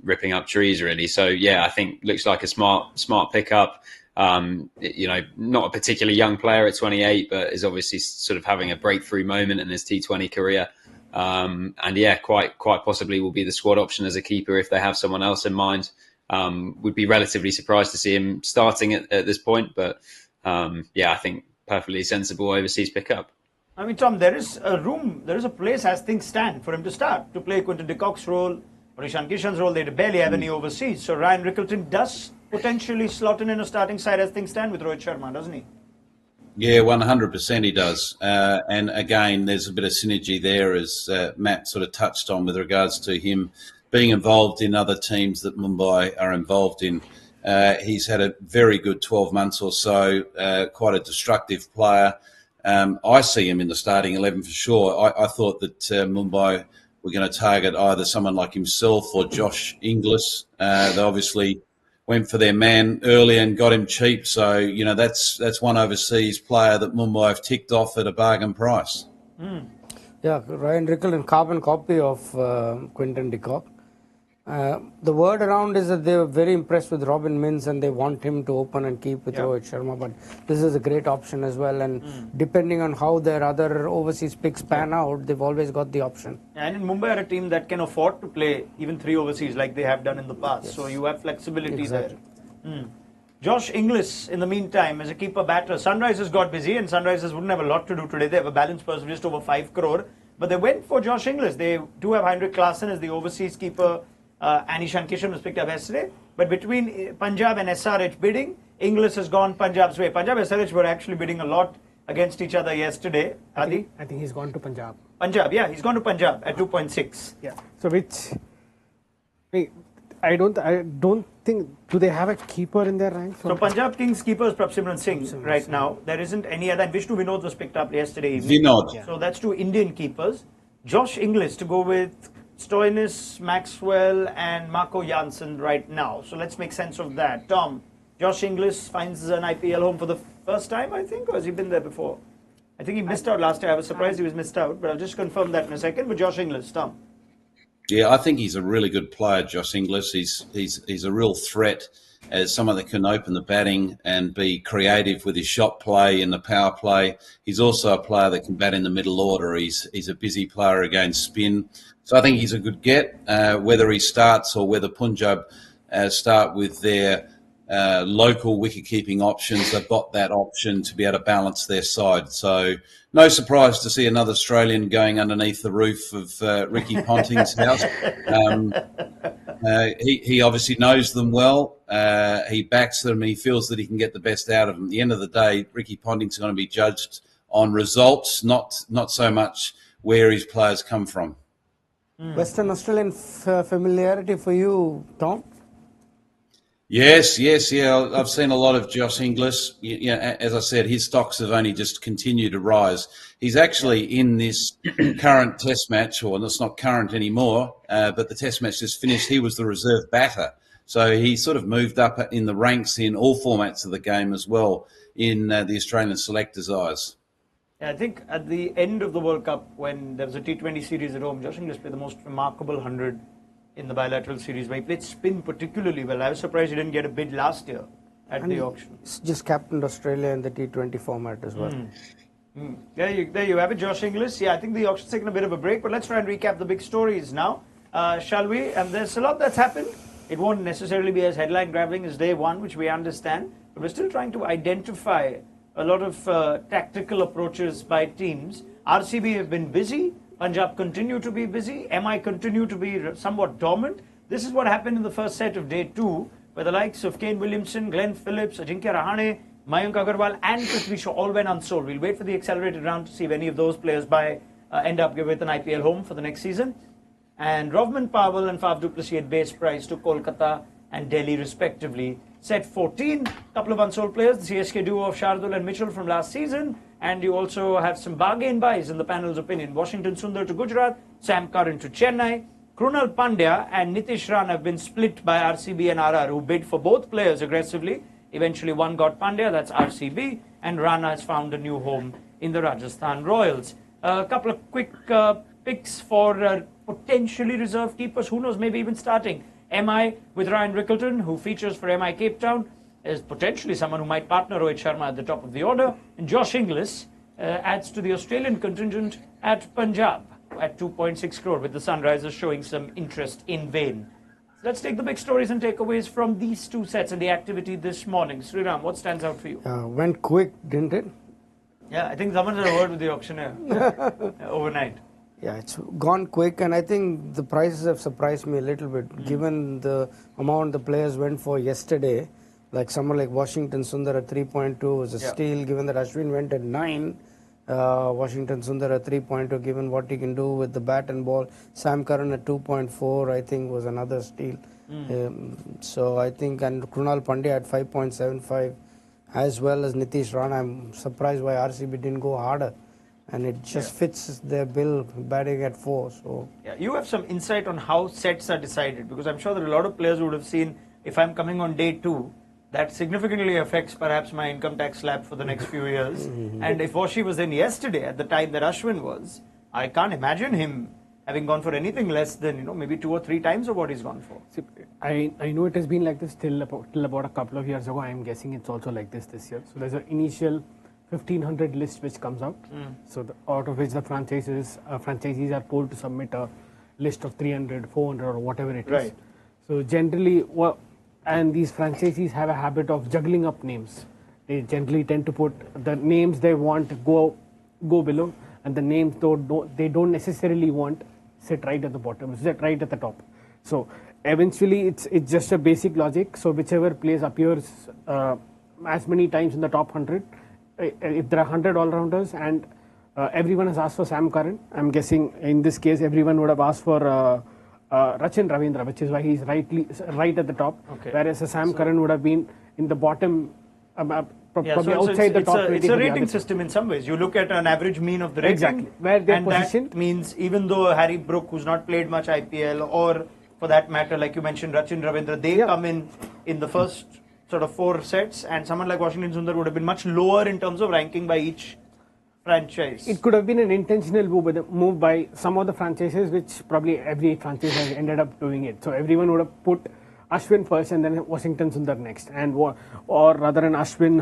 ripping up trees really. So yeah, I think looks like a smart pickup. Not a particularly young player at 28, but is obviously sort of having a breakthrough moment in his T20 career. And yeah, quite possibly will be the squad option as a keeper if they have someone else in mind. Would be relatively surprised to see him starting at this point, but yeah, I think perfectly sensible overseas pickup. I mean, Tom, there is a place as things stand for him to start, to play Quinton de Kock's role or Ishan Kishan's role. They barely have any overseas. So Ryan Rickleton does potentially slot in a starting side as things stand with Rohit Sharma, doesn't he? Yeah, 100% he does. And again, there's a bit of synergy there, as Matt sort of touched on, with regards to him being involved in other teams that Mumbai are involved in. He's had a very good 12 months or so, quite a destructive player. I see him in the starting 11 for sure. I thought that Mumbai were going to target either someone like himself or Josh Inglis. They obviously went for their man early and got him cheap. So, you know, that's one overseas player that Mumbai have ticked off at a bargain price. Yeah, Ryan Rickleton, carbon copy of Quinton de Kock. The word around is that they were very impressed with Robin Mins and they want him to open and keep with Rohit Sharma. But this is a great option as well. And depending on how their other overseas picks pan out, they've always got the option. And in Mumbai are a team that can afford to play even 3 overseas like they have done in the past. So you have flexibility there. Josh Inglis, in the meantime, as a keeper batter. Sunrisers got busy and Sunrisers wouldn't have a lot to do today. They have a balance purse of just over 5 crore. But they went for Josh Inglis. They do have Heinrich Klaasen as the overseas keeper. And Ishan Kishan was picked up yesterday. But between Punjab and SRH bidding, Inglis has gone Punjab's way. Punjab and SRH were actually bidding a lot against each other yesterday. Adi? I think he's gone to Punjab. Punjab, yeah, he's gone to Punjab at 2.6. Yeah. So I don't think, do they have a keeper in their ranks? So Punjab Kings keeper is Prabhsimran Singh right now. There isn't any other. Vishnu Vinod was picked up yesterday evening. So that's 2 Indian keepers. Josh Inglis to go with Stoinis, Maxwell and Marco Jansen right now. So let's make sense of that. Tom, Josh Inglis finds an IPL home for the first time, I think, or has he been there before? I think he missed out last year. I was surprised he was missed out, but I'll just confirm that in a second. But Josh Inglis, Tom. Yeah, I think he's a really good player, Josh Inglis. He's a real threat as someone that can open the batting and be creative with his shot play in the power play. He's also a player that can bat in the middle order. He's a busy player against spin. So I think he's a good get. Whether he starts or whether Punjab start with their local wicket-keeping options, they've got that option to be able to balance their side. So no surprise to see another Australian going underneath the roof of Ricky Ponting's house. He obviously knows them well. He backs them. He feels that he can get the best out of them. At the end of the day, Ricky Ponting's going to be judged on results, not so much where his players come from. Western Australian familiarity for you, Tom? Yes. I've seen a lot of Josh Inglis. As I said, his stocks have only just continued to rise. He's actually in this current test match, or it's not current anymore, but the test match just finished. He was the reserve batter. So he sort of moved up in the ranks in all formats of the game as well in the Australian selectors' eyes. Yeah, I think at the end of the World Cup, when there was a T20 series at home, Josh Inglis played the most remarkable 100 in the bilateral series, where he played spin particularly well. I was surprised he didn't get a bid last year at the auction. He's just captained Australia in the T20 format as well. There you have it, Josh Inglis. Yeah, I think the auction's taken a bit of a break, but let's try and recap the big stories now, shall we? And there's a lot that's happened. It won't necessarily be as headline-grabbing as day one, which we understand, but we're still trying to identify a lot of tactical approaches by teams. RCB have been busy. Punjab continue to be busy. MI continue to be somewhat dormant. This is what happened in the first set of day 2, where the likes of Kane Williamson, Glenn Phillips, Ajinkya Rahane, Mayank Agarwal and Prithvi Shaw all went unsold. We'll wait for the accelerated round to see if any of those players end up with an IPL home for the next season. And Rovman Powell and Faf du Plessis at base price to Kolkata and Delhi respectively. Set 14, couple of unsold players, the CSK duo of Shardul and Mitchell from last season. And you also have some bargain buys in the panel's opinion. Washington Sundar to Gujarat, Sam Curran to Chennai. Krunal Pandya and Nitish Rana have been split by RCB and RR, who bid for both players aggressively. Eventually one got Pandya, that's RCB, and Rana has found a new home in the Rajasthan Royals. A couple of quick picks for potentially reserve keepers, who knows, maybe even starting. MI with Ryan Rickleton, who features for MI Cape Town, is potentially someone who might partner Rohit Sharma at the top of the order. And Josh Inglis adds to the Australian contingent at Punjab. at 2.6 crore, with the Sunrisers showing some interest in vain. Let's take the big stories and takeaways from these two sets and the activity this morning. Sriram, what stands out for you? Went quick, didn't it? Yeah, I think someone had a word with the auctioneer overnight. Yeah, it's gone quick, and I think the prices have surprised me a little bit, given the amount the players went for yesterday. Like someone like Washington Sundar at 3.2 was a steal, given that Ashwin went at 9. Washington Sundar at 3.2, given what he can do with the bat and ball. Sam Curran at 2.4, I think, was another steal. So I think, and Krunal Pandya at 5.75, as well as Nitish Rana. I'm surprised why RCB didn't go harder. And it just fits their bill, batting at 4. So yeah, you have some insight on how sets are decided, because I'm sure there are a lot of players who would have seen, if I'm coming on day 2, that significantly affects perhaps my income tax slab for the next few years. And if Washi was in yesterday at the time that Ashwin was, I can't imagine him having gone for anything less than, maybe 2 or 3 times of what he's gone for. See, I know it has been like this till about a couple of years ago. I'm guessing it's also like this year. So there's an initial 1,500 list which comes out. So out of which the franchisees are told to submit a list of 300, 400 or whatever it is. Right. So generally, and these franchisees have a habit of juggling up names. They generally tend to put the names they want to go below, and the names they don't necessarily want sit right at the bottom, sit right at the top. So eventually, it's just a basic logic. So whichever place appears as many times in the top 100, if there are 100 all-rounders and everyone has asked for Sam Curran, I'm guessing in this case everyone would have asked for Rachin Ravindra, which is why he's right at the top, whereas Sam Curran would have been in the bottom, probably outside the top. It's a rating system in some ways. You look at an average mean of the rating, exactly where they're positioned. That means even though Harry Brook, who's not played much IPL, or for that matter, like you mentioned, Rachin Ravindra, they come in the first sort of 4 sets, and someone like Washington Sundar would have been much lower in terms of ranking by each franchise. It could have been an intentional move by some of the franchises, which probably every franchise has ended up doing it. So everyone would have put Ashwin first and then Washington Sundar next, or rather than Ashwin,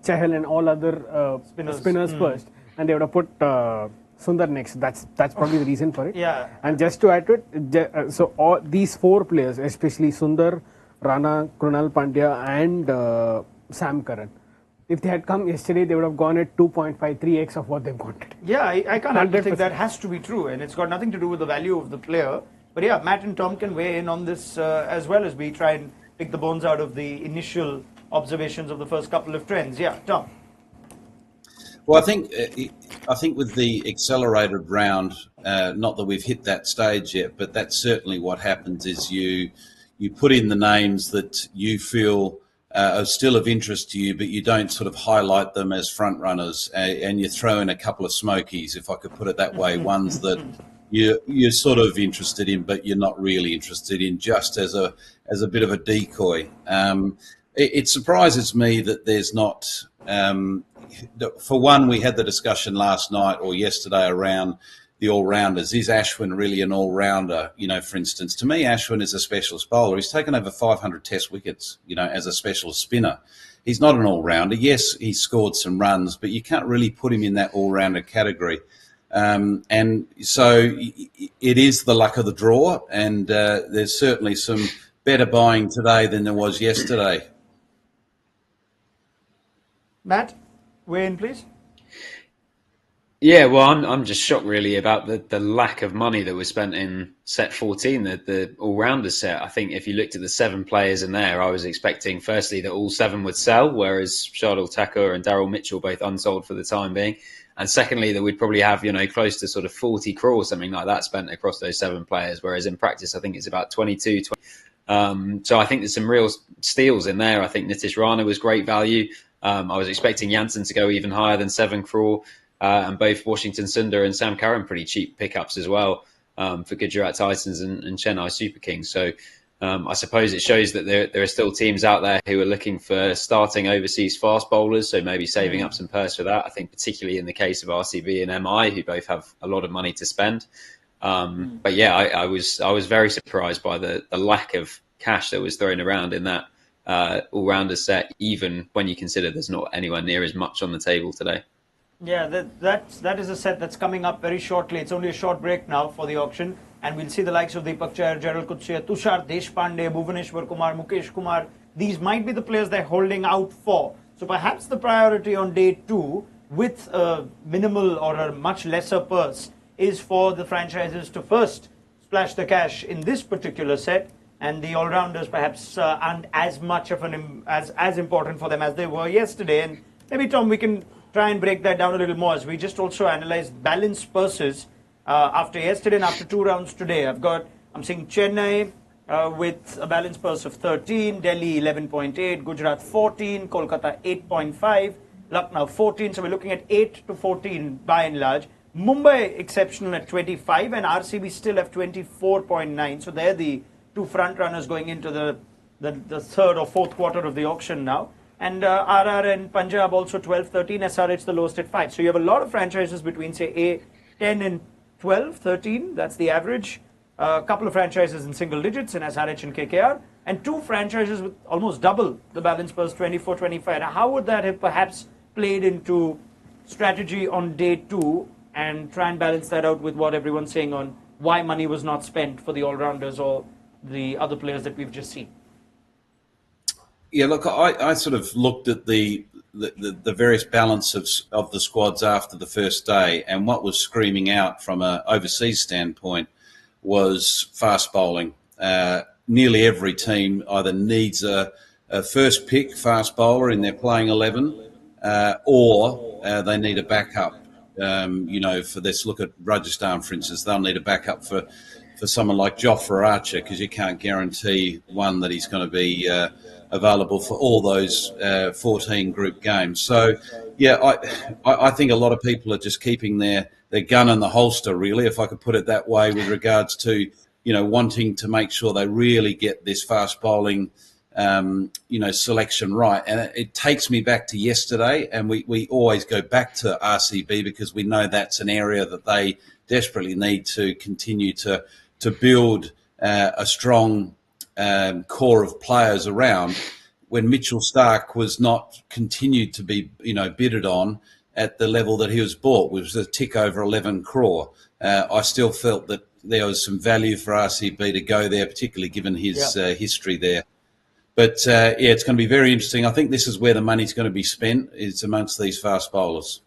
Chahal and all other spinners first, and they would have put Sundar next. That's probably the reason for it. Yeah. And just to add to it, so all these 4 players, especially Sundar, Rana, Krunal Pandya and Sam Curran, if they had come yesterday, they would have gone at 2.53x of what they've wanted. Yeah, I can't help but think that has to be true, and it's got nothing to do with the value of the player. But yeah, Matt and Tom can weigh in on this as well as we try and pick the bones out of the initial observations of the first couple of trends. Yeah, Tom. Well, I think with the accelerated round, not that we've hit that stage yet, but that's certainly what happens is you put in the names that you feel are still of interest to you, but you don't sort of highlight them as front runners, and you throw in a couple of smokies, if I could put it that way, ones that you're sort of interested in, but you're not really interested in, just as a bit of a decoy. It surprises me that there's not. For one, we had the discussion last night or yesterday around the all-rounders. Is Ashwin really an all-rounder? For instance, to me, Ashwin is a specialist bowler. He's taken over 500 test wickets, as a specialist spinner. He's not an all-rounder. Yes, he scored some runs, but you can't really put him in that all-rounder category. And so it is the luck of the draw, and there's certainly some better buying today than there was yesterday. Matt, weigh in, please. Yeah, well, I'm just shocked really about the lack of money that was spent in set 14, the all-rounder set. I think if you looked at the 7 players in there, I was expecting firstly that all 7 would sell, whereas Shardul Thakur and Daryl Mitchell both unsold for the time being. And secondly, that we'd probably have, close to sort of 40 crore, something like that, spent across those 7 players, whereas in practice, I think it's about 22. So I think there's some real steals in there. I think Nitish Rana was great value. I was expecting Jansen to go even higher than 7 crore. And both Washington Sundar and Sam Curran pretty cheap pickups as well for Gujarat Titans and Chennai Super Kings. So I suppose it shows that there are still teams out there who are looking for starting overseas fast bowlers, so maybe saving up some purse for that. I think particularly in the case of RCB and MI, who both have a lot of money to spend. But yeah, I was very surprised by the lack of cash that was thrown around in that all-rounder set, even when you consider there's not anywhere near as much on the table today. Yeah, that is a set that's coming up very shortly. It's only a short break now for the auction, and we'll see the likes of Deepak Chahar, Gerald Coetzee, Tushar Deshpande, Bhuvneshwar Kumar, Mukesh Kumar. These might be the players they're holding out for. So perhaps the priority on day 2, with a minimal or a much lesser purse, is for the franchises to first splash the cash in this particular set, and the all-rounders perhaps aren't as much of as important for them as they were yesterday. And maybe, Tom, we can try and break that down a little more, as we just also analyzed balanced purses after yesterday and after 2 rounds today. I'm seeing Chennai with a balanced purse of 13, Delhi 11.8, Gujarat 14, Kolkata 8.5, Lucknow 14. So we're looking at 8 to 14 by and large. Mumbai exceptional at 25, and RCB still at 24.9. So they're the 2 front runners going into the third or fourth quarter of the auction now. And RR and Punjab also 12, 13, SRH the lowest at 5. So you have a lot of franchises between, say, 10 and 12, 13. That's the average. A couple of franchises in single digits in SRH and KKR. And 2 franchises with almost double the balance purse, 24, 25. Now, how would that have perhaps played into strategy on day 2, and try and balance that out with what everyone's saying on why money was not spent for the all-rounders or the other players that we've just seen? Yeah, look, I sort of looked at the various balance of the squads after the first day, and what was screaming out from an overseas standpoint was fast bowling. Nearly every team either needs a first pick fast bowler in their playing 11, or they need a backup. For this, look at Rajasthan, for instance, they'll need a backup for someone like Jofra Archer, because you can't guarantee, one, that he's going to be available for all those 14 group games. So, yeah, I think a lot of people are just keeping their gun in the holster, really, if I could put it that way, with regards to, wanting to make sure they really get this fast bowling selection right. And it takes me back to yesterday, and we always go back to RCB because we know that's an area that they desperately need to continue to build a strong core of players around. When Mitchell Starc was not continued to be, bidded on at the level that he was bought, which was a tick over 11 crore, I still felt that there was some value for RCB to go there, particularly given his history there. But, it's going to be very interesting. I think this is where the money's going to be spent, is amongst these fast bowlers.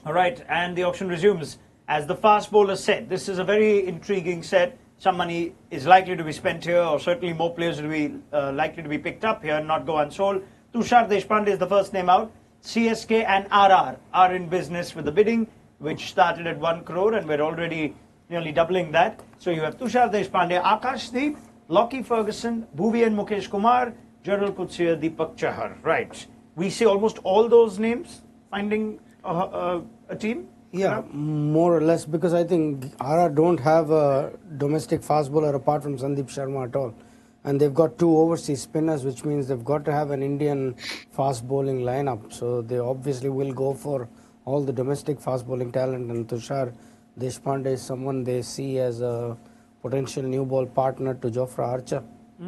All right, and the auction resumes. As the fast bowler set, this is a very intriguing set. Some money is likely to be spent here, or certainly more players will be likely to be picked up here and not go unsold. Tushar Deshpande is the first name out. CSK and RR are in business with the bidding, which started at 1 crore, and we're already nearly doubling that. So you have Tushar Deshpande, Akash Deep, Lockie Ferguson, Bhuvi and Mukesh Kumar, Gerald Coetzee, Deepak Chahar. Right. We see almost all those names finding a team? Yeah, more or less, because I think RR don't have a domestic fast bowler apart from Sandeep Sharma at all. And they've got 2 overseas spinners, which means they've got to have an Indian fast bowling lineup. So they obviously will go for all the domestic fast bowling talent, and Tushar Deshpande is someone they see as a potential new ball partner to Jofra Archer. I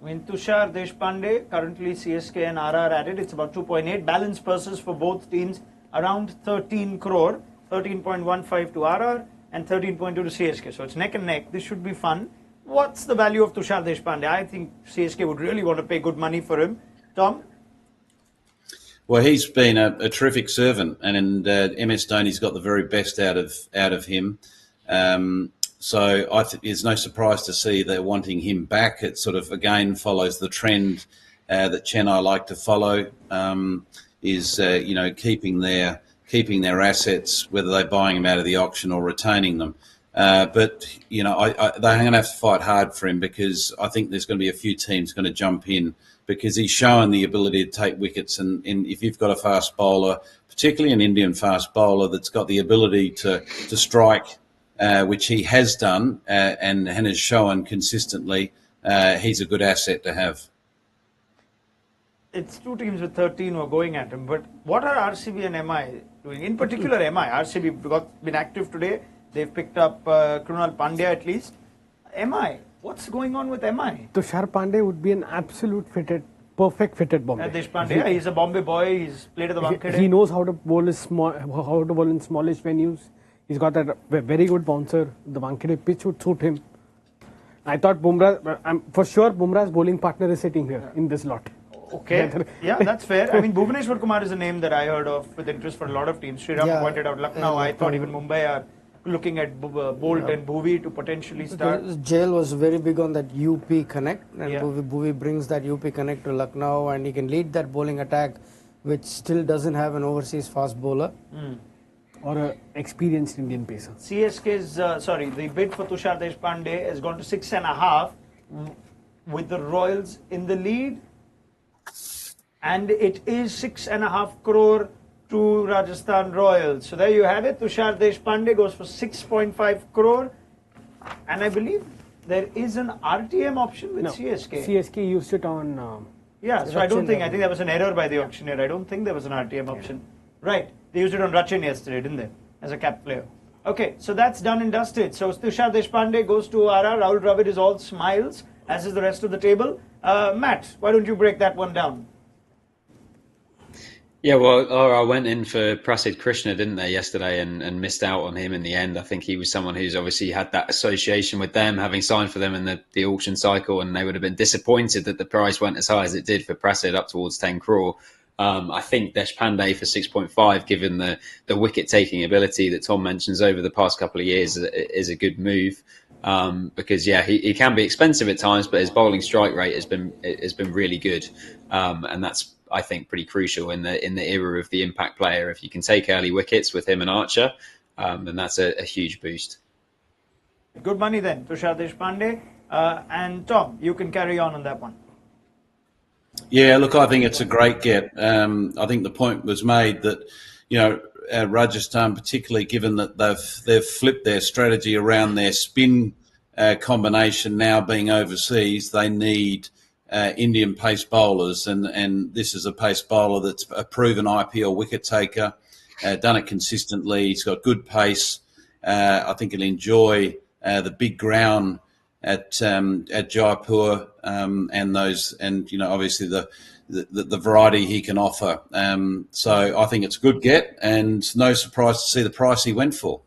mean, Tushar Deshpande, currently CSK and RR added, it's about 2.8. Balance purses for both teams around 13 crore, 13.15 to RR and 13.2 to CSK. So it's neck and neck. This should be fun. What's the value of Tushar Deshpande? I think CSK would really want to pay good money for him. Tom? Well, he's been a terrific servant, and MS Dhoni's got the very best out of him. So I think there's no surprise to see they're wanting him back. It sort of, again, follows the trend that Chennai like to follow, is keeping their assets, whether they're buying them out of the auction or retaining them. But they're going to have to fight hard for him, because I think there's going to be a few teams going to jump in, because he's shown the ability to take wickets. And if you've got a fast bowler, particularly an Indian fast bowler that's got the ability to strike, which he has done and has shown consistently, he's a good asset to have. It's 2 teams with 13 who are going at him, but what are RCB and MI doing? In particular, MI. RCB been active today. They've picked up Krunal Pandya at least. MI, what's going on with MI? Tushar Pandey would be an absolute fitted perfect fitted Bombay. Deshpande, yeah, he's a Bombay boy. He's played at the Wankhede. He knows how to bowl in smallish venues. He's got that very good bouncer. The Wankhede pitch would suit him. I thought Bumrah, for sure Bumrah's bowling partner is sitting here in this lot. Okay, yeah, that's fair. I mean, Bhuvneshwar Kumar is a name that I heard of with interest for a lot of teams. Sriram pointed out Lucknow. I thought even Mumbai are looking at Bolt and Bhuvi to potentially start. Jail was very big on that UP connect, and Bhuvi brings that UP connect to Lucknow, and he can lead that bowling attack, which still doesn't have an overseas fast bowler. Or an experienced Indian pacer. CSK's, the bid for Tushar Deshpande has gone to 6.5 with the Royals in the lead. And it is 6.5 crore to Rajasthan Royals. So there you have it. Tushar Deshpande goes for 6.5 crore. And I believe there is an RTM option with CSK. CSK used it on... so I think that was an error by the auctioneer. I don't think there was an RTM option. Right. They used it on Rachin yesterday, didn't they? As a cap player. Okay, so that's done and dusted. So Tushar Deshpande goes to RR. Rahul Dravid is all smiles, as is the rest of the table. Matt, why don't you break that one down? Yeah, well, I went in for Prasidh Krishna, didn't they, yesterday, and missed out on him in the end. I think he was someone who's obviously had that association with them, having signed for them in the auction cycle, and they would have been disappointed that the price went as high as it did for Prasidh, up towards 10 crore. I think Deshpande for 6.5, given the wicket-taking ability that Tom mentions over the past couple of years, is a good move. Because he can be expensive at times, but his bowling strike rate has been really good, and that's, I think, pretty crucial in the era of the impact player. If you can take early wickets with him and Archer, then that's a huge boost. Good money then, Tushar Deshpande. And Tom, you can carry on that one. Yeah, look, I think it's a great get. I think the point was made that, Rajasthan, particularly given that they've flipped their strategy around their spin combination now being overseas, they need Indian pace bowlers, and this is a pace bowler that's a proven IPL wicket taker, done it consistently. He's got good pace. I think he'll enjoy the big ground at Jaipur, and obviously the variety he can offer. So I think it's a good get, and no surprise to see the price he went for.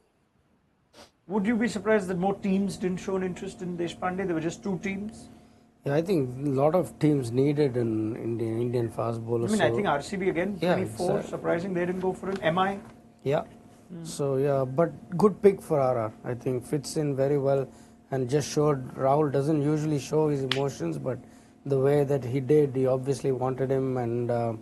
Would you be surprised that more teams didn't show an interest in Deshpande? There were just 2 teams. Yeah, I think a lot of teams needed an Indian fast bowler. I think RCB again, 24, surprising they didn't go for it. MI? Yeah. So, but good pick for RR. I think fits in very well and just showed Rahul doesn't usually show his emotions, but the way that he did, he obviously wanted him and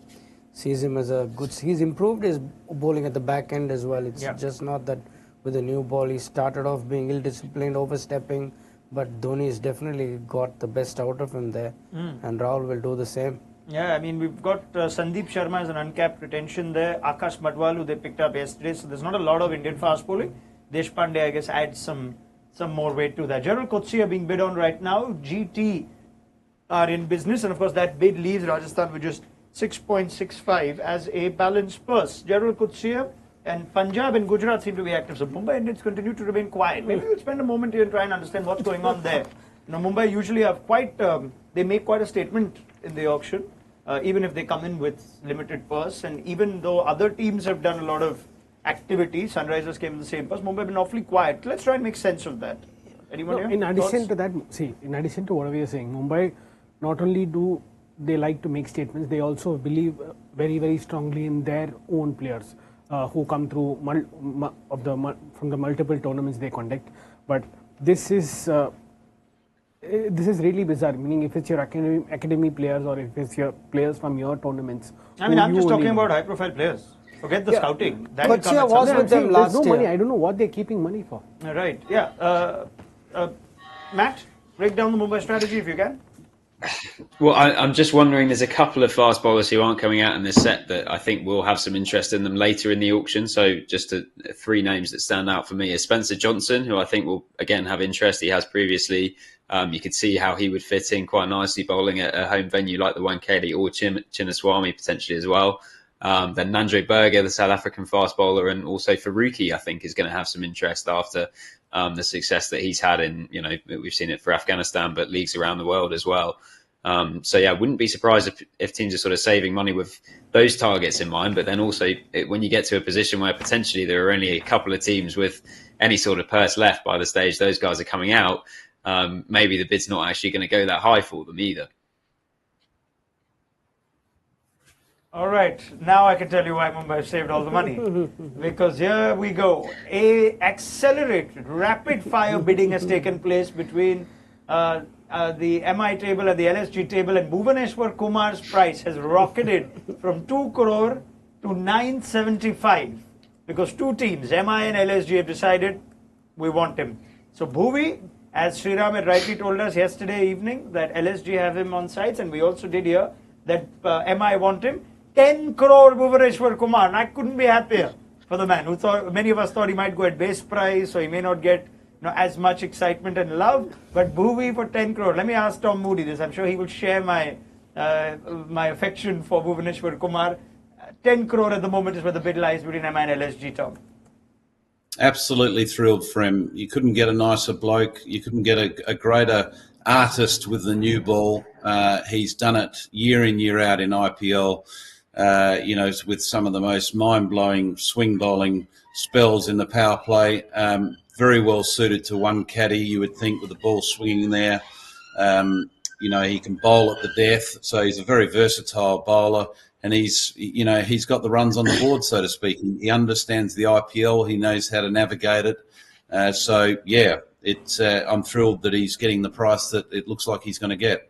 sees him as a good... He's improved his bowling at the back end as well. It's just not that with a new ball, he started off being ill-disciplined, overstepping, but Dhoni's definitely got the best out of him there, and Rahul will do the same. Yeah, I mean, we've got Sandeep Sharma as an uncapped retention there, Akash Madwal, who they picked up yesterday, so there's not a lot of Indian fast bowling. Deshpande, I guess, adds some more weight to that. Gerald Coetzee are being bid on right now. GT are in business, and of course that bid leaves Rajasthan with just 6.65 as a balanced purse. Gerald Coetzee and Punjab and Gujarat seem to be active, so Mumbai Indians continue to remain quiet. Maybe we'll spend a moment here and try and understand what's going on there. Mumbai usually have they make quite a statement in the auction, even if they come in with limited purse, and even though other teams have done a lot of activity, Sunrisers came in the same purse, Mumbai have been awfully quiet. Let's try and make sense of that. Anyone here? In addition to that, in addition to whatever you're saying, Mumbai not only do they like to make statements, they also believe very, very strongly in their own players who come through from the multiple tournaments they conduct. But this is really bizarre. Meaning, if it's your academy players or if it's your players from your tournaments. I mean, I'm just talking about high-profile players. Forget the scouting. But was with them last year. Money. I don't know what they're keeping money for. Right. Yeah. Matt, break down the Mumbai strategy if you can. Well, I'm just wondering, there's a couple of fast bowlers who aren't coming out in this set that I think will have some interest in them later in the auction. So just 3 names that stand out for me is Spencer Johnson, who I think will, again, have interest. He has previously. You could see how he would fit in quite nicely bowling at a home venue like the Wankhede or Chinnaswamy potentially as well. Then Nandre Berger, the South African fast bowler, and also Faruqi, I think, is going to have some interest after the success that he's had in, we've seen it for Afghanistan, but leagues around the world as well. So yeah, I wouldn't be surprised if teams are sort of saving money with those targets in mind. But then also, when you get to a position where potentially there are only a couple of teams with any sort of purse left by the stage those guys are coming out, maybe the bid's not actually going to go that high for them either. All right, now I can tell you why Mumbai saved all the money. Because here we go. A accelerated, rapid-fire bidding has taken place between the MI table and the LSG table, and Bhuvneshwar Kumar's price has rocketed from 2 crore to 975 because two teams, MI and LSG, have decided we want him. So Bhuvi, as Sriram had rightly told us yesterday evening, that LSG have him on sites, and we also did hear that MI want him. 10 crore Bhuvneshwar Kumar, and I couldn't be happier for the man who thought, many of us thought he might go at base price, so he may not get as much excitement and love, but Bhuvi for 10 crore. Let me ask Tom Moody this. I'm sure he will share my my affection for Bhuvneshwar Kumar. 10 crore at the moment is where the bid lies between MI and LSG, Tom. Absolutely thrilled for him. You couldn't get a nicer bloke. You couldn't get a greater artist with the new ball. He's done it year in, year out in IPL. With some of the most mind-blowing swing bowling spells in the power play. Very well suited to one caddy, you would think, with the ball swinging there. He can bowl at the death, so he's a very versatile bowler, and he's got the runs on the board, so to speak. He understands the IPL. He knows how to navigate it. I'm thrilled that he's getting the price that it looks like he's going to get.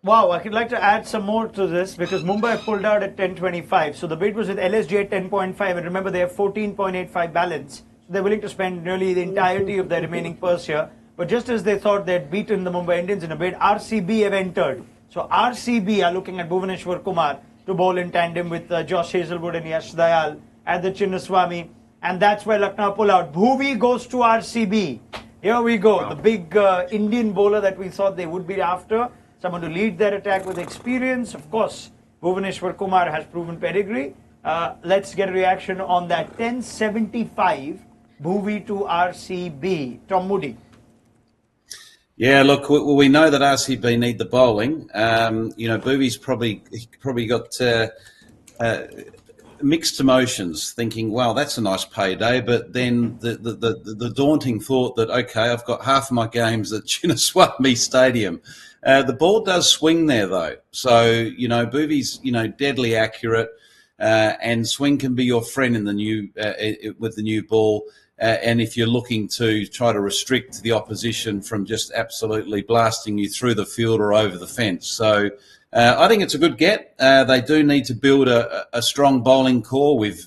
Wow, I would like to add some more to this because Mumbai pulled out at 10.25. So the bid was with LSG at 10.5, and remember they have 14.85 balance. So they're willing to spend nearly the entirety of their remaining purse here. But just as they thought they had beaten the Mumbai Indians in a bid, RCB have entered. So RCB are looking at Bhuvneshwar Kumar to bowl in tandem with Josh Hazlewood and Yash Dayal at the Chinnaswamy. And that's where Lucknow pull out. Bhuvi goes to RCB. Here we go. Wow. The big Indian bowler that we thought they would be after. Someone to lead their attack with experience. Of course, Bhuvneshwar Kumar has proven pedigree. Let's get a reaction on that. 10.75, Bhuvi to RCB. Tom Moody. Yeah, look, we know that RCB need the bowling. Bhuvi's probably got mixed emotions, thinking, "Wow, that's a nice payday." But then the daunting thought that, okay, I've got half of my games at Chinnaswamy Stadium. The ball does swing there, though. So, Bhuvi's, deadly accurate, and swing can be your friend in the new with the new ball. And if you're looking to try to restrict the opposition from just absolutely blasting you through the field or over the fence. So I think it's a good get. They do need to build a strong bowling core. We've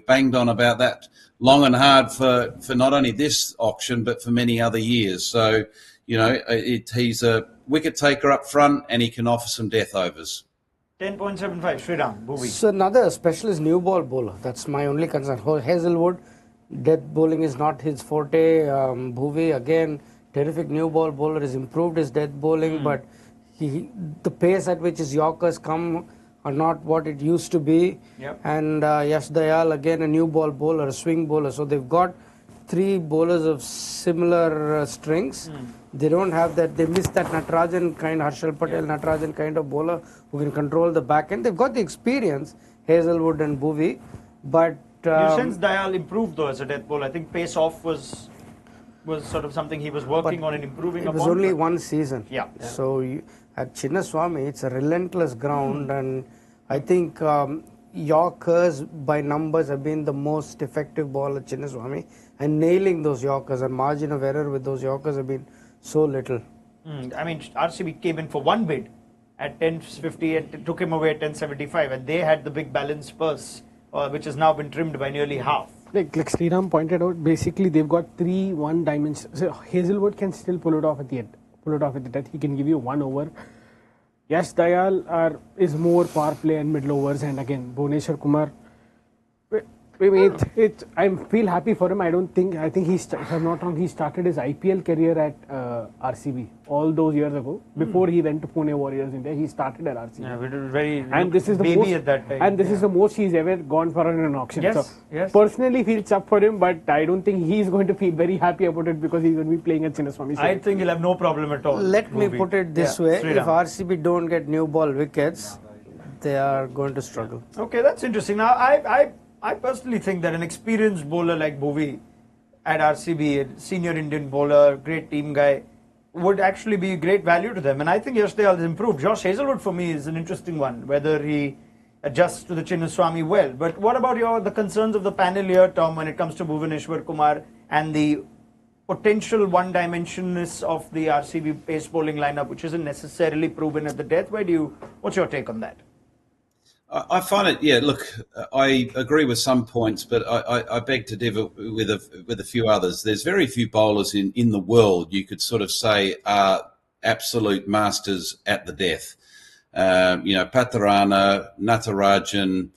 banged on about that long and hard for not only this auction, but for many other years. So, he's a wicket taker up front, and he can offer some death overs. 10.75, Sriram, Bhuvi. So another specialist new ball bowler. That's my only concern. Hazlewood, death bowling is not his forte. Bhuvi, again, terrific new ball bowler. Has improved his death bowling, but the pace at which his Yorkers come are not what it used to be. Yep. And Yash Dayal, again, a new ball bowler, a swing bowler. So they've got three bowlers of similar strengths. They don't have that. They miss that Natarajan kind, Harshal Patel, Natarajan kind of bowler who can control the back end. They've got the experience, Hazlewood and Bhuvi, but you sense Dayal improved though as a death bowler. I think pace off was sort of something he was working on and improving upon. It was only one season. Yeah. So at Chinnaswamy, it's a relentless ground, and I think Yorkers by numbers have been the most effective ball at Chinnaswamy, and nailing those Yorkers, and margin of error with those Yorkers have been so little. RCB came in for one bid at 10.50 and took him away at 10.75, and they had the big balance purse, which has now been trimmed by nearly half. Like Sriram pointed out, basically they've got 3 one-dimensional. So Hazlewood can still pull it off at the end. He can give you 1 over. Yash Dayal is more power play and middle overs, and again Bhuvneshwar Kumar. I mean, I feel happy for him. I think if I'm not wrong, he started his IPL career at RCB all those years ago. Before he went to Pune Warriors India, he started at RCB. Yeah, it was very And this is the baby most, at that time. and this is the most he's ever gone for in an auction. Yes, So yes. personally, feels up for him, but I don't think he's going to be very happy about it because he's going to be playing at Chinnaswamy. I think he'll have no problem at all. Let me put it this way: Sriram. if RCB don't get new ball wickets, they are going to struggle. Okay, that's interesting. Now, I personally think that an experienced bowler like Bhuvi at RCB, a senior Indian bowler, great team guy, would actually be great value to them. And I think yesterday has improved. Josh Hazlewood for me is an interesting one, whether he adjusts to the Chinnaswamy well. But what about the concerns of the panel here, Tom, when it comes to Bhuvneshwar Kumar and the potential one-dimensionness of the RCB pace bowling lineup, which isn't necessarily proven at the death? What's your take on that? I find it, yeah, look, I agree with some points, but I beg to differ with a few others. There's very few bowlers in the world you could sort of say are absolute masters at the death. Patarana, Natarajan,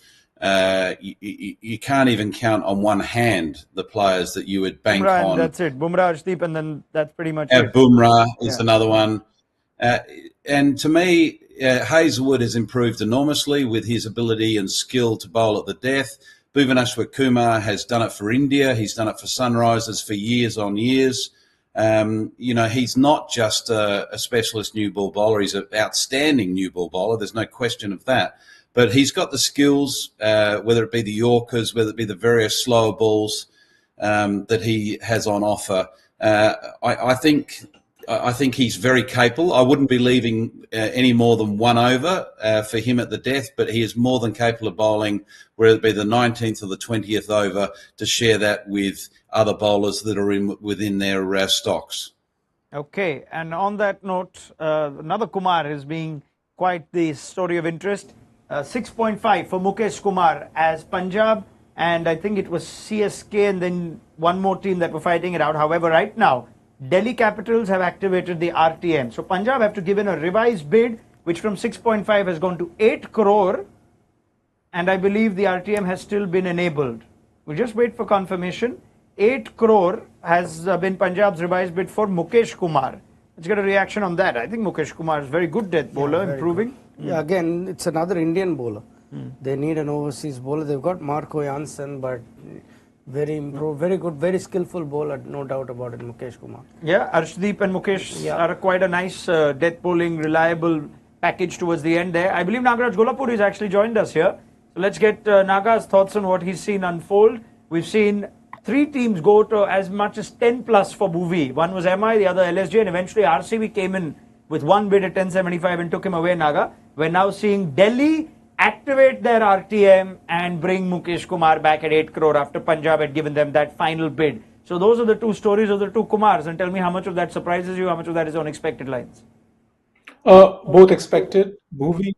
you can't even count on one hand the players that you would bank Bumrah, on. that's it. Bumrah, Arshdeep, and then that's pretty much it. Bumrah is another one. And to me, Hazlewood has improved enormously with his ability and skill to bowl at the death. Bhuvneshwar Kumar has done it for India. He's done it for Sunrisers for years on years. He's not just a specialist new ball bowler. He's an outstanding new ball bowler. There's no question of that. But he's got the skills, whether it be the Yorkers, whether it be the various slower balls that he has on offer. I think he's very capable. I wouldn't be leaving any more than one over for him at the death, but he is more than capable of bowling, whether it be the 19th or the 20th over, to share that with other bowlers that are within their stocks. Okay, and on that note, another Kumar is being quite the story of interest. 6.5 for Mukesh Kumar as Punjab, and I think it was CSK and then one more team that were fighting it out. However, right now, Delhi Capitals have activated the RTM. So Punjab have to give in a revised bid, which from 6.5 has gone to 8 crore. And I believe the RTM has still been enabled. We'll just wait for confirmation. 8 crore has been Punjab's revised bid for Mukesh Kumar. Let's get a reaction on that. I think Mukesh Kumar is very good death bowler, improving. Yeah, again, it's another Indian bowler. They need an overseas bowler. They've got Marco Jansen, but very improved, very good, very skillful bowler, no doubt about it, Mukesh Kumar. Yeah, Arshdeep and Mukesh are quite a nice death bowling, reliable package towards the end there. I believe Nagaraj Golapur has actually joined us here. So let's get Naga's thoughts on what he's seen unfold. We've seen 3 teams go to as much as 10 plus for Bhuvi. One was MI, the other LSG, and eventually RCB came in with one bid at 10.75 and took him away, Naga. We're now seeing Delhi activate their RTM and bring Mukesh Kumar back at 8 crore after Punjab had given them that final bid. So those are the two stories of the two Kumars, and tell me how much of that surprises you, how much of that is on expected lines. Both expected. Bhuvi,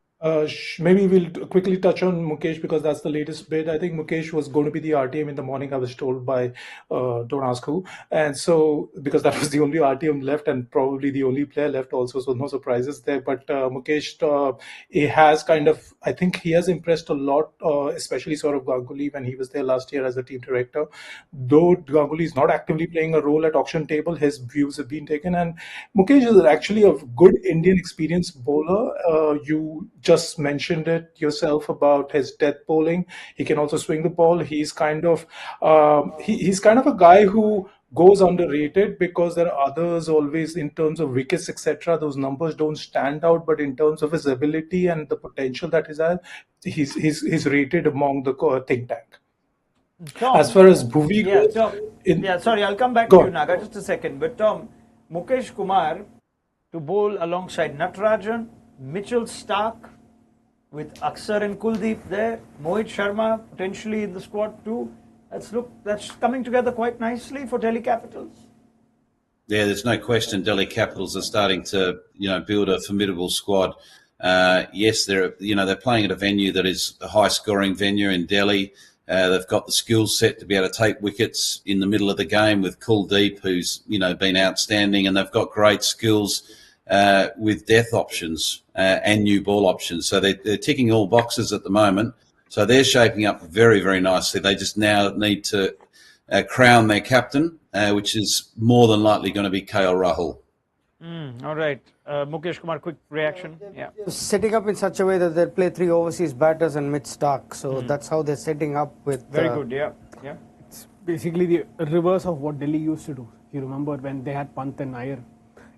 maybe we'll quickly touch on Mukesh because that's the latest bid. I think Mukesh was going to be the RTM in the morning, I was told by don't ask who. And so, because that was the only RTM left and probably the only player left also, so no surprises there. But Mukesh, he has kind of, I think he has impressed a lot, especially Saurav Ganguly when he was there last year as a team director. Though Ganguly is not actively playing a role at auction table, his views have been taken. And Mukesh is actually a good Indian experienced bowler. You just mentioned it yourself about his death bowling. He can also swing the ball. He's kind of he's kind of a guy who goes underrated because there are others always in terms of wickets, etc. Those numbers don't stand out, but in terms of his ability and the potential that he's rated among the think tank. Tom, as far as Bhuvi goes, sorry, I'll come back to you, Naga, just a second. But Tom, Mukesh Kumar to bowl alongside Natarajan, Mitchell Stark, with Aksar and Kuldeep there, Mohit Sharma potentially in the squad too. That's coming together quite nicely for Delhi Capitals. Yeah, there's no question Delhi Capitals are starting to, build a formidable squad. Yes, they're playing at a venue that is a high-scoring venue in Delhi. They've got the skill set to be able to take wickets in the middle of the game with Kuldeep, who's been outstanding, and they've got great skills with death options and new ball options. So they're ticking all boxes at the moment. So they're shaping up very, very nicely. They just now need to crown their captain, which is more than likely going to be KL Rahul. All right. Mukesh Kumar, quick reaction. Yeah. Setting up in such a way that they'll play 3 overseas batters and mid-stock. So that's how they're setting up with... Very good, yeah. It's basically the reverse of what Delhi used to do. You remember when they had Pant and Nair,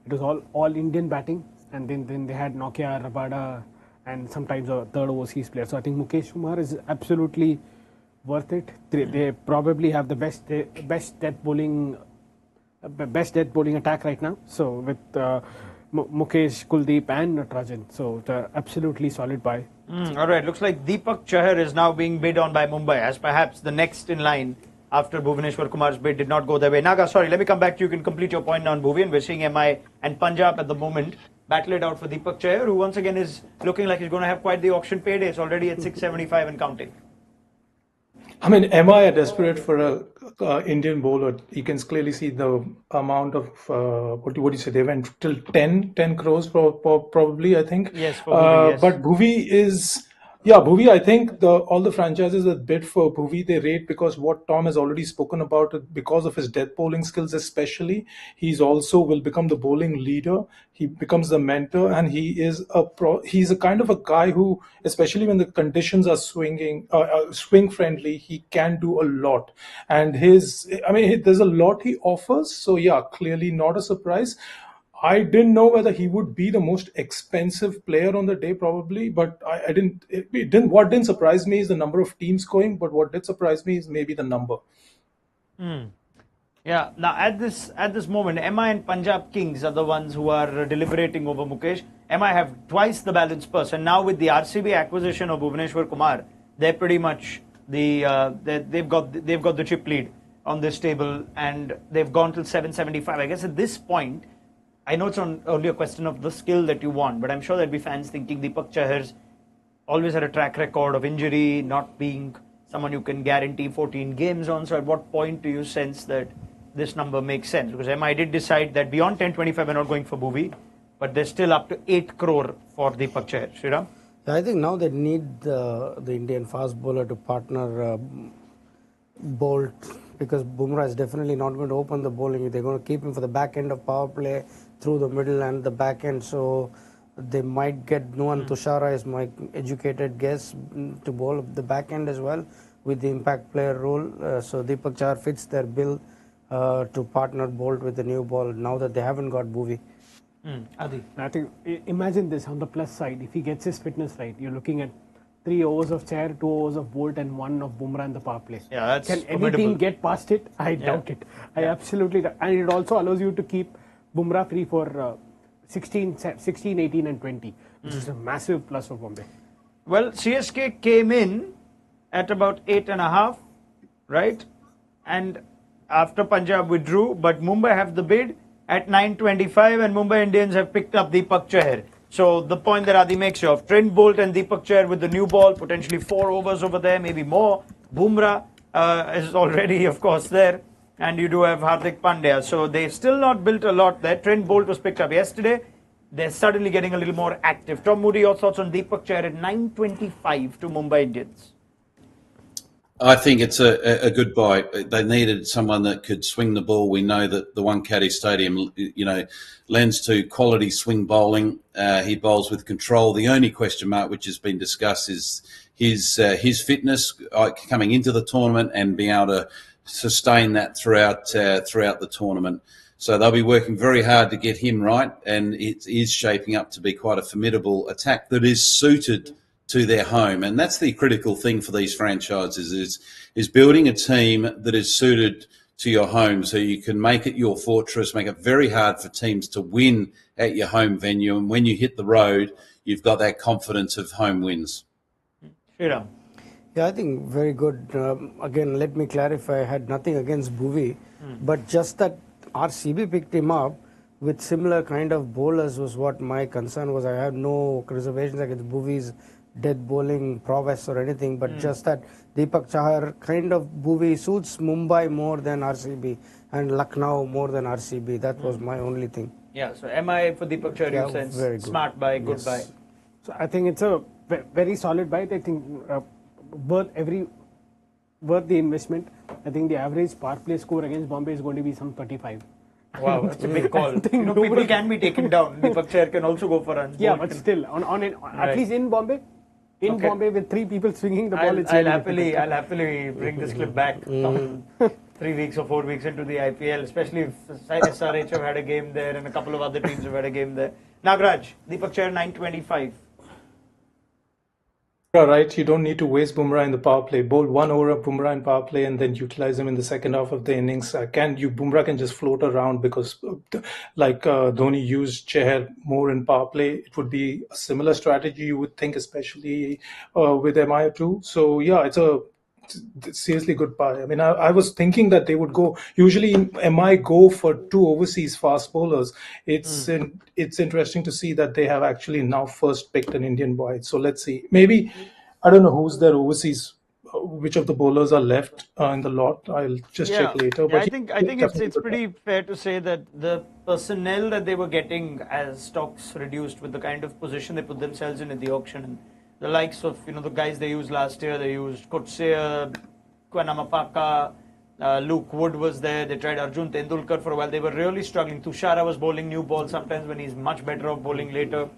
it was all Indian batting, and then they had Nokia, Rabada, and sometimes a third overseas player. So I think Mukesh Kumar is absolutely worth it. They probably have the best death bowling attack right now. So with Mukesh, Kuldeep, and Natarajan, so they're absolutely solid buy. All right. Looks like Deepak Chahar is now being bid on by Mumbai as perhaps the next in line after Bhuvneshwar Kumar's bid did not go their way. Naga, sorry, let me come back to you. You can complete your point on Bhuvi, and we're seeing MI and Punjab at the moment battle it out for Deepak Chahar, who once again is looking like he's going to have quite the auction payday. It's already at 675 and counting. I mean, MI are desperate for a Indian bowler. You can clearly see the amount of what do you say? They went till 10 crores probably. I think. Yes, for Bhuvi, yes. But Bhuvi is. Yeah, Bhuvi, I think all the franchises that bid for Bhuvi, they rate because what Tom has already spoken about, because of his death bowling skills especially. He's also will become the bowling leader. He becomes the mentor, and he's a kind of a guy who, especially when the conditions are swing friendly, he can do a lot. And there's a lot he offers. So yeah, clearly not a surprise. I didn't know whether he would be the most expensive player on the day, probably, but I didn't. What didn't surprise me is the number of teams going, but what did surprise me is maybe the number. Yeah. Now at this moment, MI and Punjab Kings are the ones who are deliberating over Mukesh. MI have twice the balance purse, and now with the RCB acquisition of Bhuvneshwar Kumar, they're pretty much they've got the chip lead on this table, and they've gone till 775. I guess at this point, I know it's only a question of the skill that you want, but I'm sure there'll be fans thinking Deepak Chahar's always had a track record of injury, not being someone you can guarantee 14 games on. So at what point do you sense that this number makes sense? Because MI did decide that beyond 1025 we're not going for Bhuvi, but they're still up to 8 crore for Deepak Chahar. Sriram? I think now they need the Indian fast bowler to partner Bolt, because Bumrah is definitely not going to open the bowling. They're going to keep him for the back end of power play, through the middle and the back end. So they might get Nuan Tushara, is my educated guess, to bowl the back end as well with the impact player role. So Deepak Chahar fits their bill to partner Bolt with the new ball now that they haven't got Bhuvi. Adi. I think, imagine this on the plus side. If he gets his fitness right, you're looking at 3 overs of Chahar, 2 overs of Bolt, and 1 of Bumrah in the power play. Yeah, that's Can any formidable. team get past it? I doubt it. I absolutely doubt. And it also allows you to keep Bumrah free for 16, 18 and 20, which is a massive plus for Bombay. Well, CSK came in at about 8.5, right? And after Punjab withdrew, but Mumbai have the bid at 9.25, and Mumbai Indians have picked up Deepak Chahar. So the point that Adi makes of Trent Bolt and Deepak Chahar with the new ball, potentially 4 overs over there, maybe more. Bumrah is already, of course, there. And you do have Hardik Pandya. So they've still not built a lot there. Trent Bolt was picked up yesterday. They're suddenly getting a little more active. Tom Moody, your thoughts on Deepak Chahar at 9.25 to Mumbai Indians? I think it's a good buy. They needed someone that could swing the ball. We know that the Wankhede Stadium, lends to quality swing bowling. He bowls with control. The only question mark which has been discussed is his fitness coming into the tournament and being able to sustain that throughout the tournament. So they'll be working very hard to get him right, and it is shaping up to be quite a formidable attack that is suited to their home. And that's the critical thing for these franchises is building a team that is suited to your home, so you can make it your fortress, make it very hard for teams to win at your home venue. And when you hit the road, you've got that confidence of home wins. Sriram. Yeah, I think very good. Again, let me clarify, I had nothing against Bhuvi, but just that RCB picked him up with similar kind of bowlers was what my concern was. I have no reservations against Bhuvi's dead bowling prowess or anything, but just that Deepak Chahar kind of Bhuvi suits Mumbai more than RCB and Lucknow more than RCB. That was my only thing. Yeah, so MI for Deepak Chahar, you sense very good. smart buy, good buy. So I think it's a very solid buy. I think worth the investment. I think the average power play score against Bombay is going to be some 35. Wow, that's a big call. People can be taken down. Deepak Chahar can also go for runs. Yeah, but still, at least in Bombay, Bombay with 3 people swinging the ball, I'll happily bring this clip back. 3 weeks or 4 weeks into the IPL, especially if SRH have had a game there and a couple of other teams have had a game there. Nagraj, Deepak Chahar 925. Right, you don't need to waste Bumrah in the power play. Bowl 1 over of Bumrah in power play and then utilize him in the second half of the innings. Bumrah can just float around because like Dhoni used Chahar more in power play. It would be a similar strategy, you would think, especially with MI2. So yeah, it's a seriously good buy. I mean, I was thinking that they would go. Usually, MI go for 2 overseas fast bowlers. It's interesting to see that they have actually now first picked an Indian boy. So let's see. Maybe I don't know who's their overseas. Which of the bowlers are left in the lot? I'll just check later. But I think it's pretty fair to say that the personnel that they were getting as stocks reduced with the kind of position they put themselves in at the auction. And the likes of, the guys they used last year, they used Coetzee, Kwanamapaka, Luke Wood was there, they tried Arjun Tendulkar for a while, they were really struggling. Tushar was bowling new ball sometimes when he's much better off bowling later.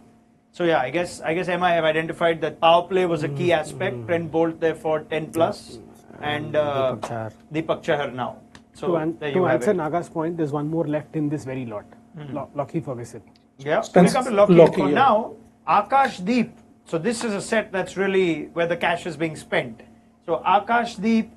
So yeah, I guess MI have identified that power play was a key aspect. Trent Bolt there for 10 plus and Deepak Chahar now. So to answer Naga's point, there's one more left in this very lot. Lockie Ferguson. Yeah, we come to Lockie. For now, Akash Deep. So this is a set that's really where the cash is being spent. So Akash Deep,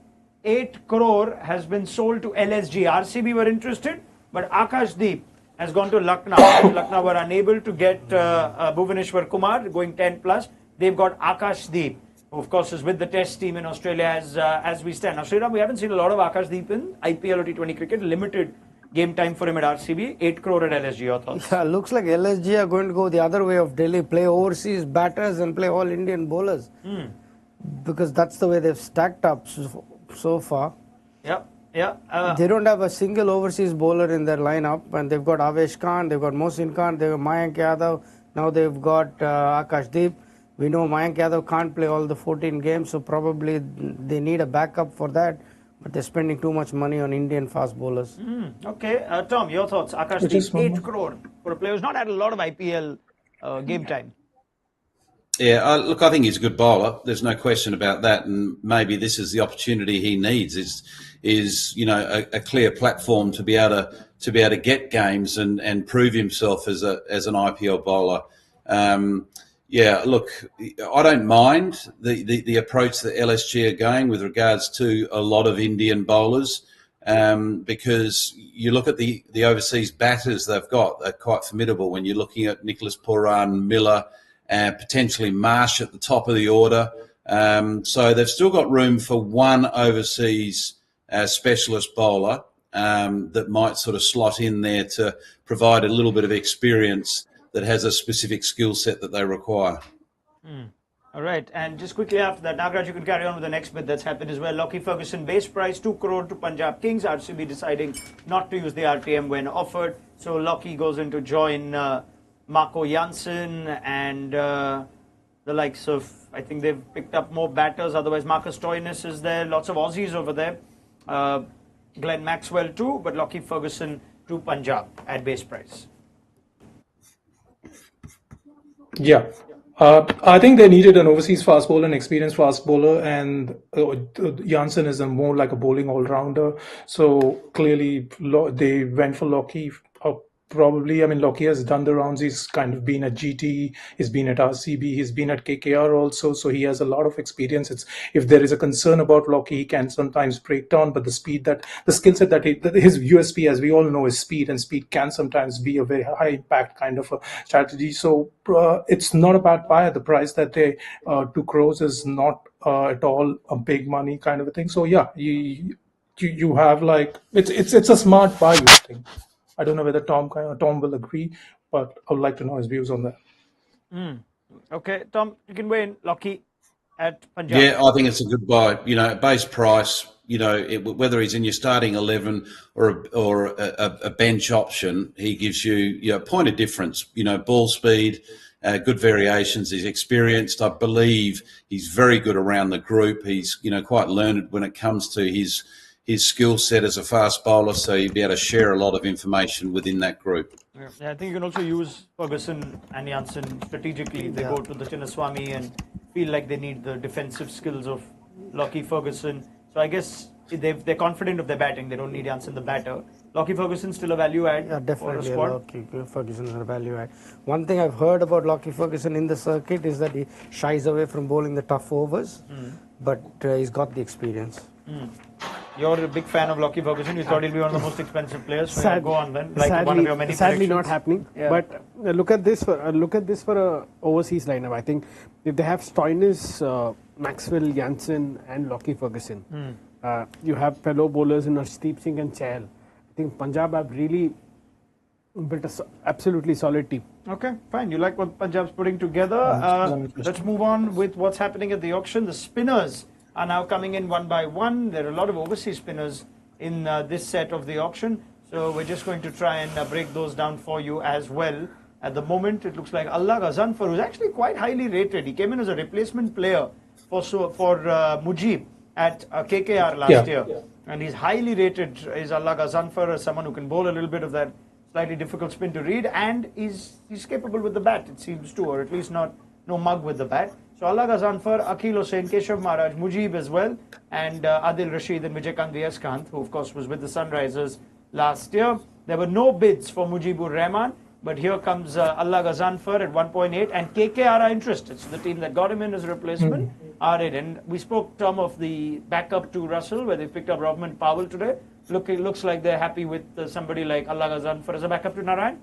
8 crore has been sold to LSG. RCB were interested, but Akash Deep has gone to Lucknow. Lucknow were unable to get Bhuvneshwar Kumar going 10 plus. They've got Akash Deep, who of course is with the Test team in Australia as we stand. Now, Sriram, we haven't seen a lot of Akash Deep in IPL or T20 cricket. Limited game time for him at RCB, 8 crore at LSG. Your thoughts? Yeah, looks like LSG are going to go the other way of Delhi, play overseas batters and play all Indian bowlers. Because that's the way they've stacked up so far. Yeah. They don't have a single overseas bowler in their lineup, and they've got Avesh Khan, they've got Mohsin Khan, they've got Mayank Yadav, now they've got Akash Deep. We know Mayank Yadav can't play all the 14 games, so probably they need a backup for that. But they're spending too much money on Indian fast bowlers. Okay, Tom, your thoughts? Akash Deep, 8 crore for a player who's not had a lot of IPL game time. Yeah, look, I think he's a good bowler. There's no question about that, and maybe this is the opportunity he needs. Is a clear platform to be able to get games and prove himself as an IPL bowler. Yeah, look, I don't mind the approach that LSG are going with regards to a lot of Indian bowlers, because you look at the overseas batters they've got, they're quite formidable when you're looking at Nicholas Pooran, Miller, and potentially Marsh at the top of the order. So they've still got room for one overseas specialist bowler that might sort of slot in there to provide a little bit of experience that has a specific skill set that they require. All right, and just quickly after that, Nagraj, you can carry on with the next bit that's happened as well. Lockie Ferguson, base price 2 crore to Punjab Kings. RCB deciding not to use the RTM when offered. So Lockie goes in to join Marco Jansen and the likes of, I think they've picked up more batters. Otherwise, Marcus Stoinis is there. Lots of Aussies over there. Glenn Maxwell too, but Lockie Ferguson to Punjab at base price. Yeah. I think they needed an overseas fast bowler, an experienced fast bowler, and Jansen is more like a bowling all-rounder. So clearly they went for Lockie. Probably, I mean, Lockie has done the rounds. He's kind of been at GT, he's been at RCB, he's been at KKR also. So he has a lot of experience. If there is a concern about Lockie, he can sometimes break down. But the skill set that his USP, as we all know, is speed, and speed can sometimes be a very high impact kind of a strategy. So it's not a bad buy at the price that 2 crores is not at all a big money kind of a thing. So yeah, you have like it's a smart buy, you think. I don't know whether Tom will agree, but I would like to know his views on that. Okay, Tom, you can weigh in. Lockie at Punjab. Yeah, I think it's a good buy. Base price. Whether he's in your starting 11 or a bench option, he gives you a point of difference. Ball speed. good variations. He's experienced. I believe he's very good around the group. He's, quite learned when it comes to his skill set as a fast bowler, so you'll be able to share a lot of information within that group. Yeah, I think you can also use Ferguson and Jansen strategically. If they go to the Chinnaswamy and feel like they need the defensive skills of Lockie Ferguson. So I guess they're confident of their batting. They don't need Jansen the batter. Lockie Ferguson still a value add for a squad? Lockie Ferguson is a value add. One thing I've heard about Lockie Ferguson in the circuit is that he shies away from bowling the tough overs, but he's got the experience. You're a big fan of Lockie Ferguson. You thought he'll be one of the most expensive players. So go on then. Like one of your many sadly predictions. not happening. Yeah. But look at this for a overseas lineup. I think if they have Stoinis, Maxwell, Jansen, and Lockie Ferguson, you have fellow bowlers in Arshdeep Singh and Chahal. I think Punjab have really built an absolutely solid team. Okay, fine. You like what Punjab's putting together. Let's move on with what's happening at the auction. The spinners are now coming in one by one. There are a lot of overseas spinners in this set of the auction. So we're just going to try and break those down for you as well. At the moment, it looks like Allah Ghazanfar, who's actually quite highly rated. He came in as a replacement player for Mujib at KKR last year. And he's highly rated, is Allah Ghazanfar, as someone who can bowl a little bit of that slightly difficult spin to read. And he's capable with the bat, it seems to, or at least no mug with the bat. So Allah Ghazanfar, Akhil Hussain, Keshav Maharaj, Mujib as well, and Adil Rashid and Vijaykanth Vyaskanth, who of course was with the Sunrisers last year. There were no bids for Mujibur Rahman, but here comes Allah Ghazanfar at 1.8, and KKR are interested. So the team that got him in as a replacement are in. And we spoke, Tom, of the backup to Russell, where they picked up Rovman Powell today. It looks like they're happy with somebody like Allah Ghazanfar as a backup to Narayan.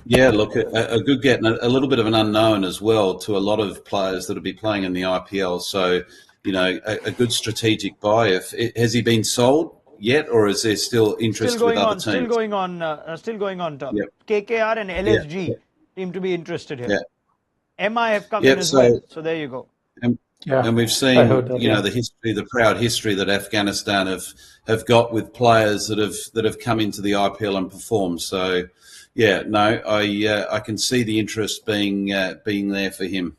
Yeah, look, a good get, and a little bit of an unknown as well to a lot of players that will be playing in the IPL. So, a good strategic buy. Has he been sold yet, or is there still interest with other teams? Still going on, Tom. Yep. KKR and LSG seem to be interested here. MI have come in as well. So there you go. And we've seen, the proud history that Afghanistan have got with players that have come into the IPL and performed. So. I can see the interest being there for him.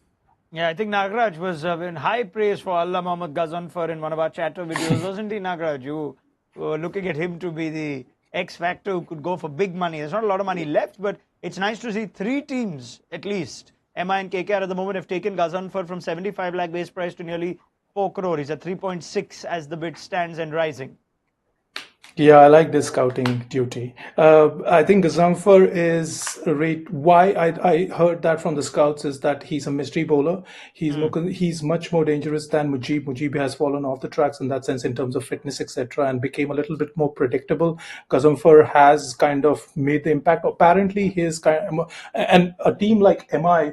Yeah, I think Nagaraj was in high praise for Allah Mohammad Ghazanfar in one of our chatter videos, wasn't he, Nagaraj? You were looking at him to be the X factor who could go for big money. There's not a lot of money left, but it's nice to see three teams at least. MI and KKR at the moment have taken Ghazanfar from 75 lakh base price to nearly 4 crore. He's at 3.6 as the bid stands and rising. Yeah, I like this scouting duty. I think Ghazanfar is why I heard that from the scouts is that he's a mystery bowler. He's much more dangerous than Mujib. Mujib has fallen off the tracks in that sense in terms of fitness, etc., and became a little bit more predictable. Ghazanfar has kind of made the impact. Apparently, and a team like MI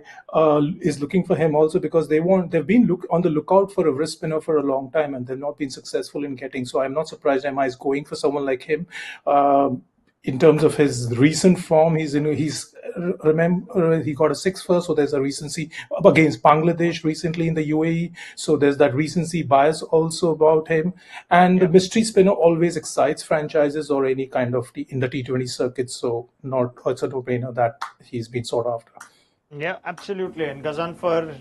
is looking for him also because they've been on the lookout for a wrist spinner for a long time and they've not been successful in getting. So I'm not surprised MI is going for someone like him. In terms of his recent form, he got a 6 first, so there's a recency against Bangladesh recently in the UAE. So there's that recency bias also about him. And the mystery spinner always excites franchises or any kind of in the T20 circuit. So it's a no-brainer that he's been sought after. Yeah, absolutely. And Ghazanfar,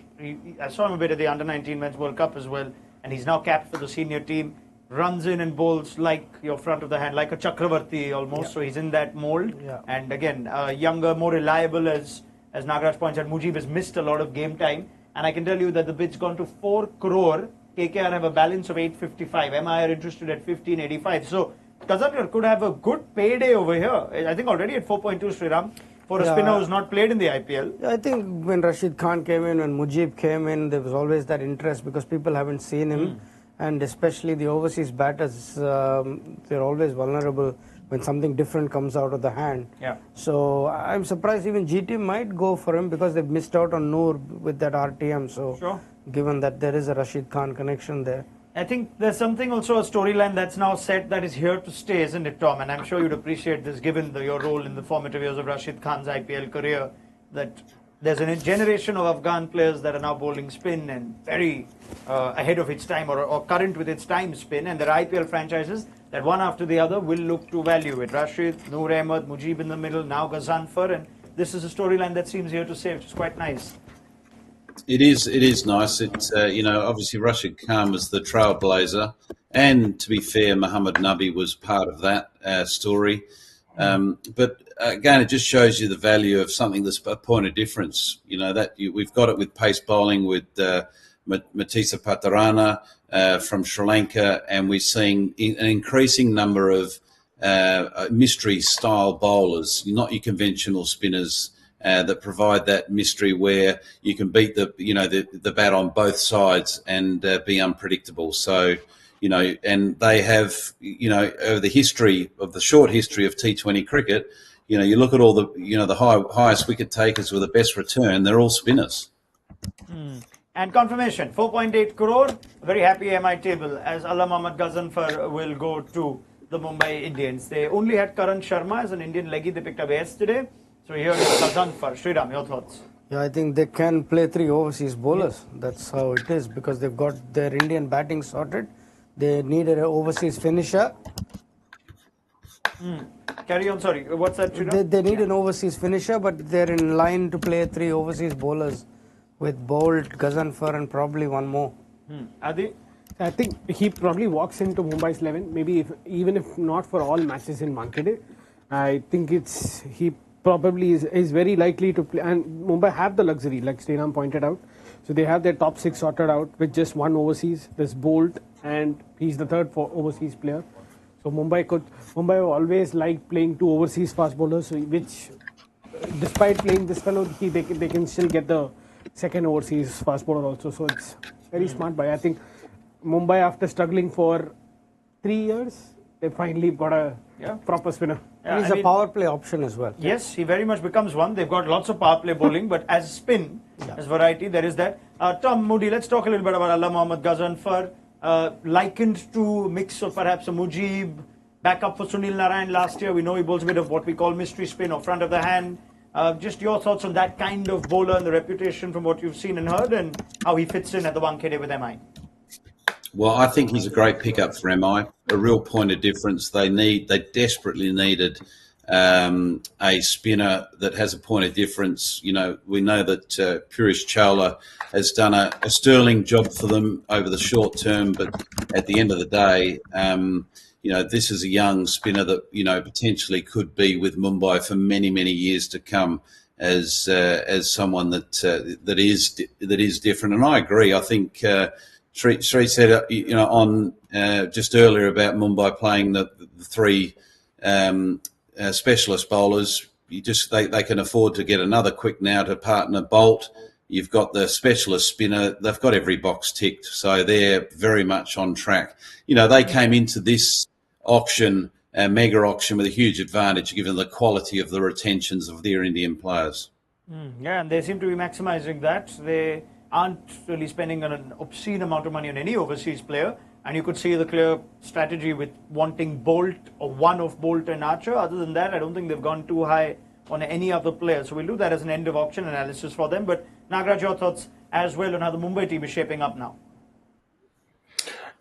I saw him a bit at the Under-19 Men's World Cup as well, and he's now capped for the senior team. Runs in and bowls like your front of the hand, like a Chakravarti almost. So he's in that mold. And again, younger, more reliable, as Nagaraj points out. Mujib has missed a lot of game time. And I can tell you that the bid's gone to 4 crore. KKR have a balance of 855. MI are interested at 1585. So Ghazanfar could have a good payday over here. I think already at 4.2, Sriram. For a spinner who's not played in the IPL. I think when Rashid Khan came in, when Mujib came in, there was always that interest because people haven't seen him. And especially the overseas batters, they're always vulnerable when something different comes out of the hand. So I'm surprised even GT might go for him because they've missed out on Noor with that RTM. So given that there is a Rashid Khan connection there. I think there's something also, a storyline that's now set that is here to stay, isn't it, Tom? And I'm sure you'd appreciate this given your role in the formative years of Rashid Khan's IPL career, that there's a generation of Afghan players that are now bowling spin and very ahead of its time or current with its time spin. And there are IPL franchises that one after the other will look to value it. Rashid, Noor Ahmed, Mujib in the middle, now Ghazanfar. And this is a storyline that seems here to stay, which is quite nice. It is nice. It's obviously Rashid Khan was the trailblazer, and to be fair, Muhammad Nabi was part of that story. But again, it just shows you the value of something that's a point of difference. We've got it with pace bowling with Matisa Patarana from Sri Lanka, and we're seeing an increasing number of mystery style bowlers, not your conventional spinners. That provide that mystery where you can beat the bat on both sides and be unpredictable. So, and they have, over the short history of T20 cricket, you look at all the highest wicket takers with the best return, they're all spinners. And confirmation, 4.8 crore, very happy MI table as Allah Mohammad Ghazanfar will go to the Mumbai Indians. They only had Karan Sharma as an Indian leggy they picked up yesterday. So here is Ghazanfar. Sriram, your thoughts? Yeah, I think they can play 3 overseas bowlers. That's how it is because they've got their Indian batting sorted. They need an overseas finisher. Carry on, sorry. What's that, Sriram? They need an overseas finisher, but they're in line to play 3 overseas bowlers with Bolt, Ghazanfar and probably one more. Adi? I think he probably walks into Mumbai's 11, maybe even if not for all matches in Wankhede. I think he probably is very likely to play, and Mumbai have the luxury, like Sriram pointed out. So they have their top 6 sorted out with just one overseas. There's Bolt, and he's the third overseas player. So Mumbai always like playing 2 overseas fast bowlers, which, despite playing this fellow, they can still get the second overseas fast bowler also. So it's very smart buy. I think Mumbai, after struggling for 3 years, they finally got a proper spinner. Yeah, he's a power play option as well. Yes, he very much becomes one. They've got lots of power play bowling, but as spin, as variety, there is that. Tom Moody, let's talk a little bit about Allah Mohammad Ghazanfar, likened to mix of perhaps a Mujib, backup for Sunil Narayan last year. We know he bowls a bit of what we call mystery spin or front of the hand. Just your thoughts on that kind of bowler and the reputation from what you've seen and heard, and how he fits in at the Wankhede with MI. Well, I think he's a great pickup for MI. A real point of difference. They desperately needed a spinner that has a point of difference. We know that Purish Chawla has done a sterling job for them over the short term, but at the end of the day, this is a young spinner that potentially could be with Mumbai for many, many years to come as someone that is different. And I agree. I think. Sri said, on just earlier about Mumbai playing the 3 specialist bowlers. They can afford to get another quick now to partner Bolt. You've got the specialist spinner. They've got every box ticked, so they're very much on track. They came into this auction, mega auction, with a huge advantage given the quality of the retentions of their Indian players. Yeah, and they seem to be maximising that. They aren't really spending an obscene amount of money on any overseas player, and you could see the clear strategy with wanting Bolt or one of Bolt and Archer. Other than that, I don't think they've gone too high on any other player. So we'll do that as an end of auction analysis for them. But Nagaraj, your thoughts as well on how the Mumbai team is shaping up now?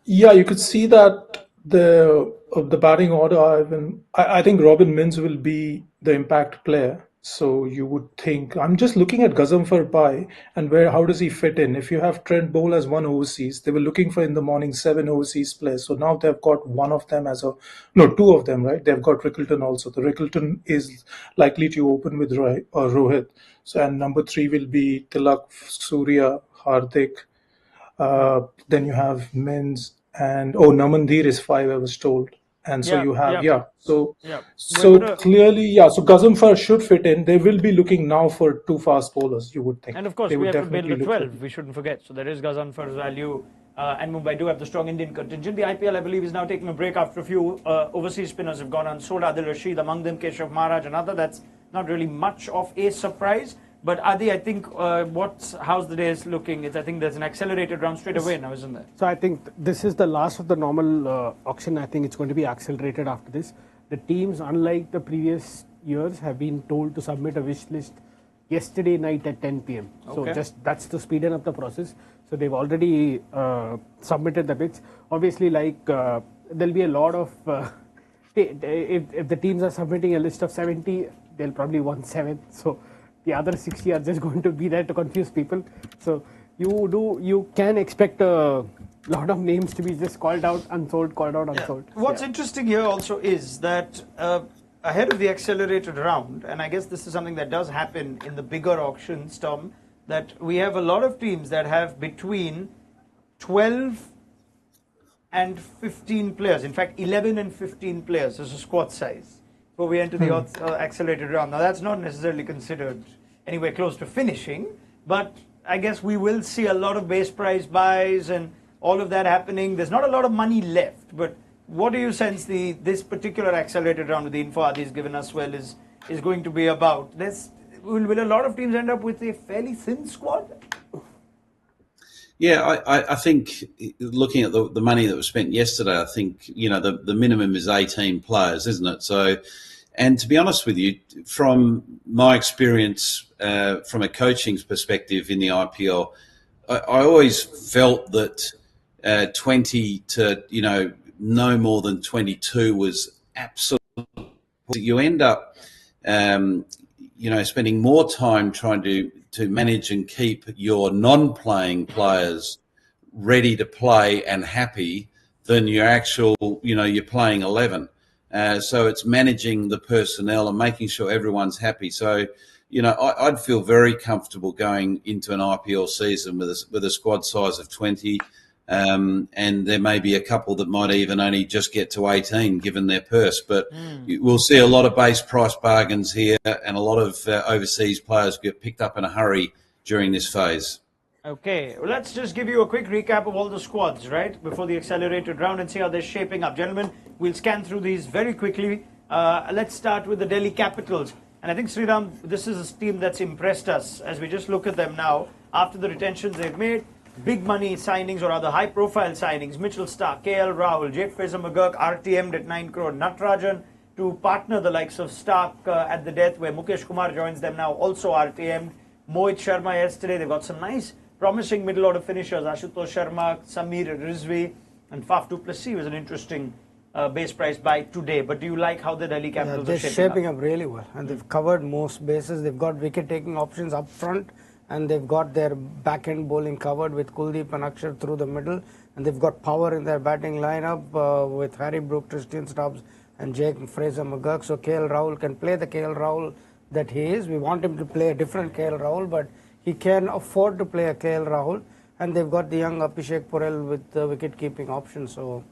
Yeah, you could see that the batting order. I think Robin Mins will be the impact player. So you would think, I'm just looking at Ghazanfar Pai and how does he fit in? If you have Trent Bowl as 1 overseas, they were looking for in the morning 7 overseas players. So now they've got 2 of them, right? They've got Rickleton also. The Rickleton is likely to open with Rohit. So, and number 3 will be Tilak, Surya, Hardik. Then you have Mins and Namandir is 5, I was told. And so you have, So clearly, so Ghazanfar should fit in. They will be looking now for 2 fast bowlers, you would think. And of course, we have to build a 12. We shouldn't forget. So there is Ghazanfar's value. And Mumbai do have the strong Indian contingent. The IPL, I believe, is now taking a break after a few overseas spinners have gone unsold. Adil Rashid, among them Keshav Maharaj, another. That's not really much of a surprise. But Adi, I think how's the days looking? I think there's an accelerated round straight away now, isn't there? So I think this is the last of the normal auction. I think it's going to be accelerated after this. The teams, unlike the previous years, have been told to submit a wish list yesterday night at 10 p.m. So that's to speeden up the process. So they've already submitted the bids. Obviously, there'll be a lot of if the teams are submitting a list of 70, they'll probably want 7. So the other 60 are just going to be there to confuse people. So you can expect a lot of names to be just called out, unsold, called out, unsold. Yeah. What's interesting here also is that ahead of the accelerated round, and I guess this is something that does happen in the bigger auctions, Tom, that we have a lot of teams that have between 12 and 15 players. In fact, 11 and 15 players is a squad size before we enter the accelerated round. Now, that's not necessarily considered anywhere close to finishing, but I guess we will see a lot of base price buys and all of that happening. There's not a lot of money left, but what do you sense this particular accelerated round with the info Adi's given us well is going to be about? Will a lot of teams end up with a fairly thin squad? Yeah, I think looking at the money that was spent yesterday, I think, the minimum is 18 players, isn't it? So, and to be honest with you, from my experience, from a coaching perspective in the IPL, I always felt that 20 to, no more than 22 was absolutely. You end up, spending more time trying to manage and keep your non-playing players ready to play and happy than your actual, you're playing 11. So it's managing the personnel and making sure everyone's happy. So, I'd feel very comfortable going into an IPL season with a squad size of 20. And there may be a couple that might even only just get to 18 given their purse. But we'll see a lot of base price bargains here and a lot of overseas players get picked up in a hurry during this phase. Okay, well, let's just give you a quick recap of all the squads, right, before the accelerated round and see how they're shaping up. Gentlemen, we'll scan through these very quickly. Let's start with the Delhi Capitals. And I think, Sriram, this is a team that's impressed us as we just look at them now. After the retentions they've made, big money signings or other high-profile signings, Mitchell Starc, KL Rahul, Jake Fraser-McGurk, RTM'd at 9 crore, Natarajan to partner the likes of Starc at the death, where Mukesh Kumar joins them now, also RTM'd. Mohit Sharma yesterday, they've got some nice, promising middle-order finishers, Ashutosh Sharma, Samir Rizvi, and Faf du Plessis was an interesting base price buy today. But do you like how the Delhi Capitals are shaping up really well, and they've covered most bases. They've got wicket-taking options up front, and they've got their back-end bowling covered with Kuldeep and Akshar through the middle, and they've got power in their batting lineup with Harry Brook, Tristan Stubbs, and Jake Fraser-McGurk. So KL Rahul can play the KL Rahul that he is. We want him to play a different KL Rahul, but he can afford to play a KL Rahul, and they've got the young Abhishek Porel with the wicket-keeping option. So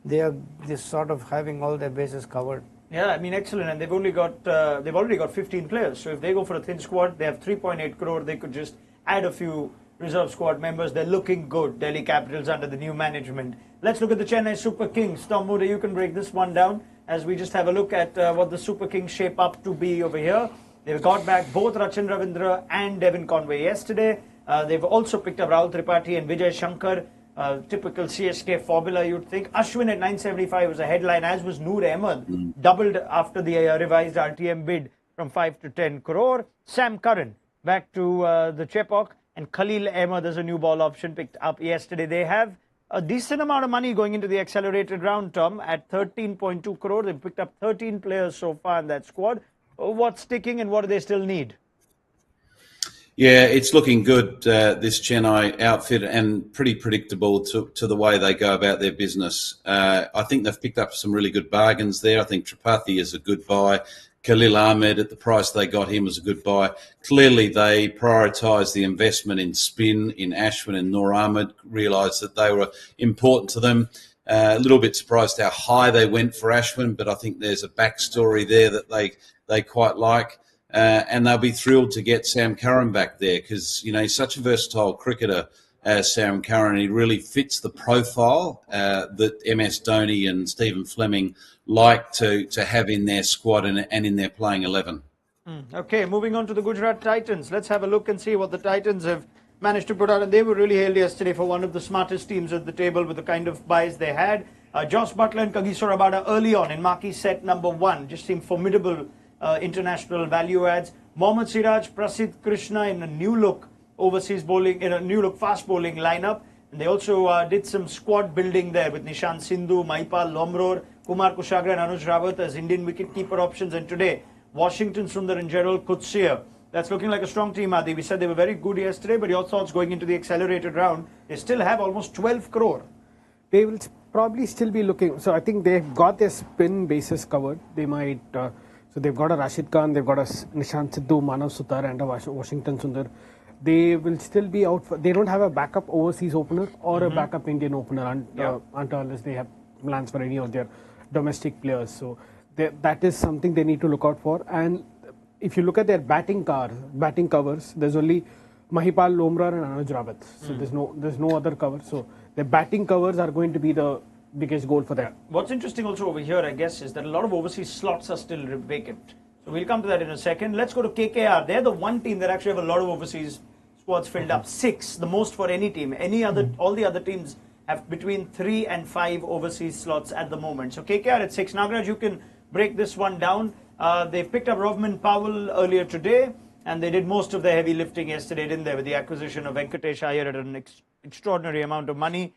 they are just sort of having all their bases covered. Yeah, I mean, excellent, and they've already got 15 players. So if they go for a thin squad, they have 3.8 crore. They could just add a few reserve squad members. They're looking good, Delhi Capitals, under the new management. Let's look at the Chennai Super Kings. Tom Moody, you can break this one down as we just have a look at what the Super Kings shape up to be over here. They've got back both Rachin Ravindra and Devin Conway yesterday. They've also picked up Rahul Tripathi and Vijay Shankar. Typical CSK formula, you'd think. Ashwin at 975 was a headline, as was Noor Ahmed, doubled after the revised RTM bid from 5 to 10 crore. Sam Curran back to the Chepauk, and Khalil Ahmed as a new ball option picked up yesterday. They have a decent amount of money going into the accelerated round, Tom, at 13.2 crore. They've picked up 13 players so far in that squad. What's sticking and what do they still need? Yeah, it's looking good, this Chennai outfit, and pretty predictable to the way they go about their business. I think they've picked up some really good bargains there. I think Tripathi is a good buy. Khalil Ahmed, at the price they got him, was a good buy. Clearly, they prioritised the investment in spin, in Ashwin and Noor Ahmed, realised that they were important to them. A little bit surprised how high they went for Ashwin, but I think there's a backstory there that they quite like. And they'll be thrilled to get Sam Curran back there because, he's such a versatile cricketer, Sam Curran. He really fits the profile that MS Dhoni and Stephen Fleming like to have in their squad and in their playing 11. Okay, moving on to the Gujarat Titans. Let's have a look and see what the Titans have managed to put out. And they were really hailed yesterday for one of the smartest teams at the table with the kind of buys they had. Josh Butler and Kagiso Rabada early on in marquee set number 1 just seemed formidable international value adds. Mohammad Siraj, Prasidh Krishna in a new look overseas bowling, in a new look fast bowling lineup. And they also did some squad building there with Nishant Sindhu, Maipal Lomror, Kumar Kushagra and Anuj Rawat as Indian wicketkeeper options. And today, Washington, Sundar and Gerald Coetzee. That's looking like a strong team, Adi. We said they were very good yesterday, but your thoughts going into the accelerated round? They still have almost 12 crore. They will probably still be looking. So I think they've got their spin bases covered. They might. So they've got a Rashid Khan, they've got a Nishant Sidhu, Manav Sutar, and a Washington Sundar. They will still be out. They don't have a backup overseas opener or a backup Indian opener unless they have plans for any of their domestic players. So that is something they need to look out for. And if you look at their batting covers, there's only Mahipal Lomrar and Anuj Rawat. So there's no other cover. So the batting covers are going to be the biggest goal for them. What's interesting also over here, I guess, is that a lot of overseas slots are still vacant. So we'll come to that in a second. Let's go to KKR. They're the one team that actually have a lot of overseas squads filled up. 6, the most for any team. All the other teams have between 3 and 5 overseas slots at the moment. So KKR at 6. Nagaraj, you can break this one down. They picked up Rovman Powell earlier today, and they did most of the heavy lifting yesterday, didn't they, with the acquisition of Venkatesh Iyer at an extraordinary amount of money.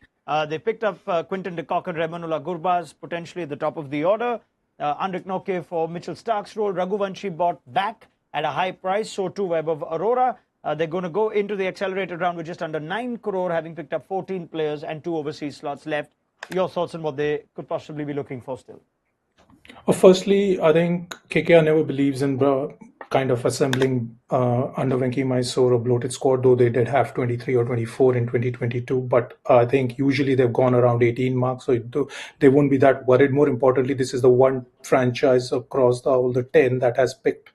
They picked up Quinton de Kock and Remanullah Gurbaz, potentially at the top of the order. Andrik Noke for Mitchell Stark's role. Raghuvanshi bought back at a high price, so too Vaibhav Arora. They're going to go into the accelerated round with just under 9 crore, having picked up 14 players and 2 overseas slots left. Your thoughts on what they could possibly be looking for still? Firstly, I think KKR never believes in kind of assembling under Venki Mysore a bloated squad, though they did have 23 or 24 in 2022. But I think usually they've gone around 18 marks, so they won't be that worried. More importantly, this is the one franchise across the 10 that has picked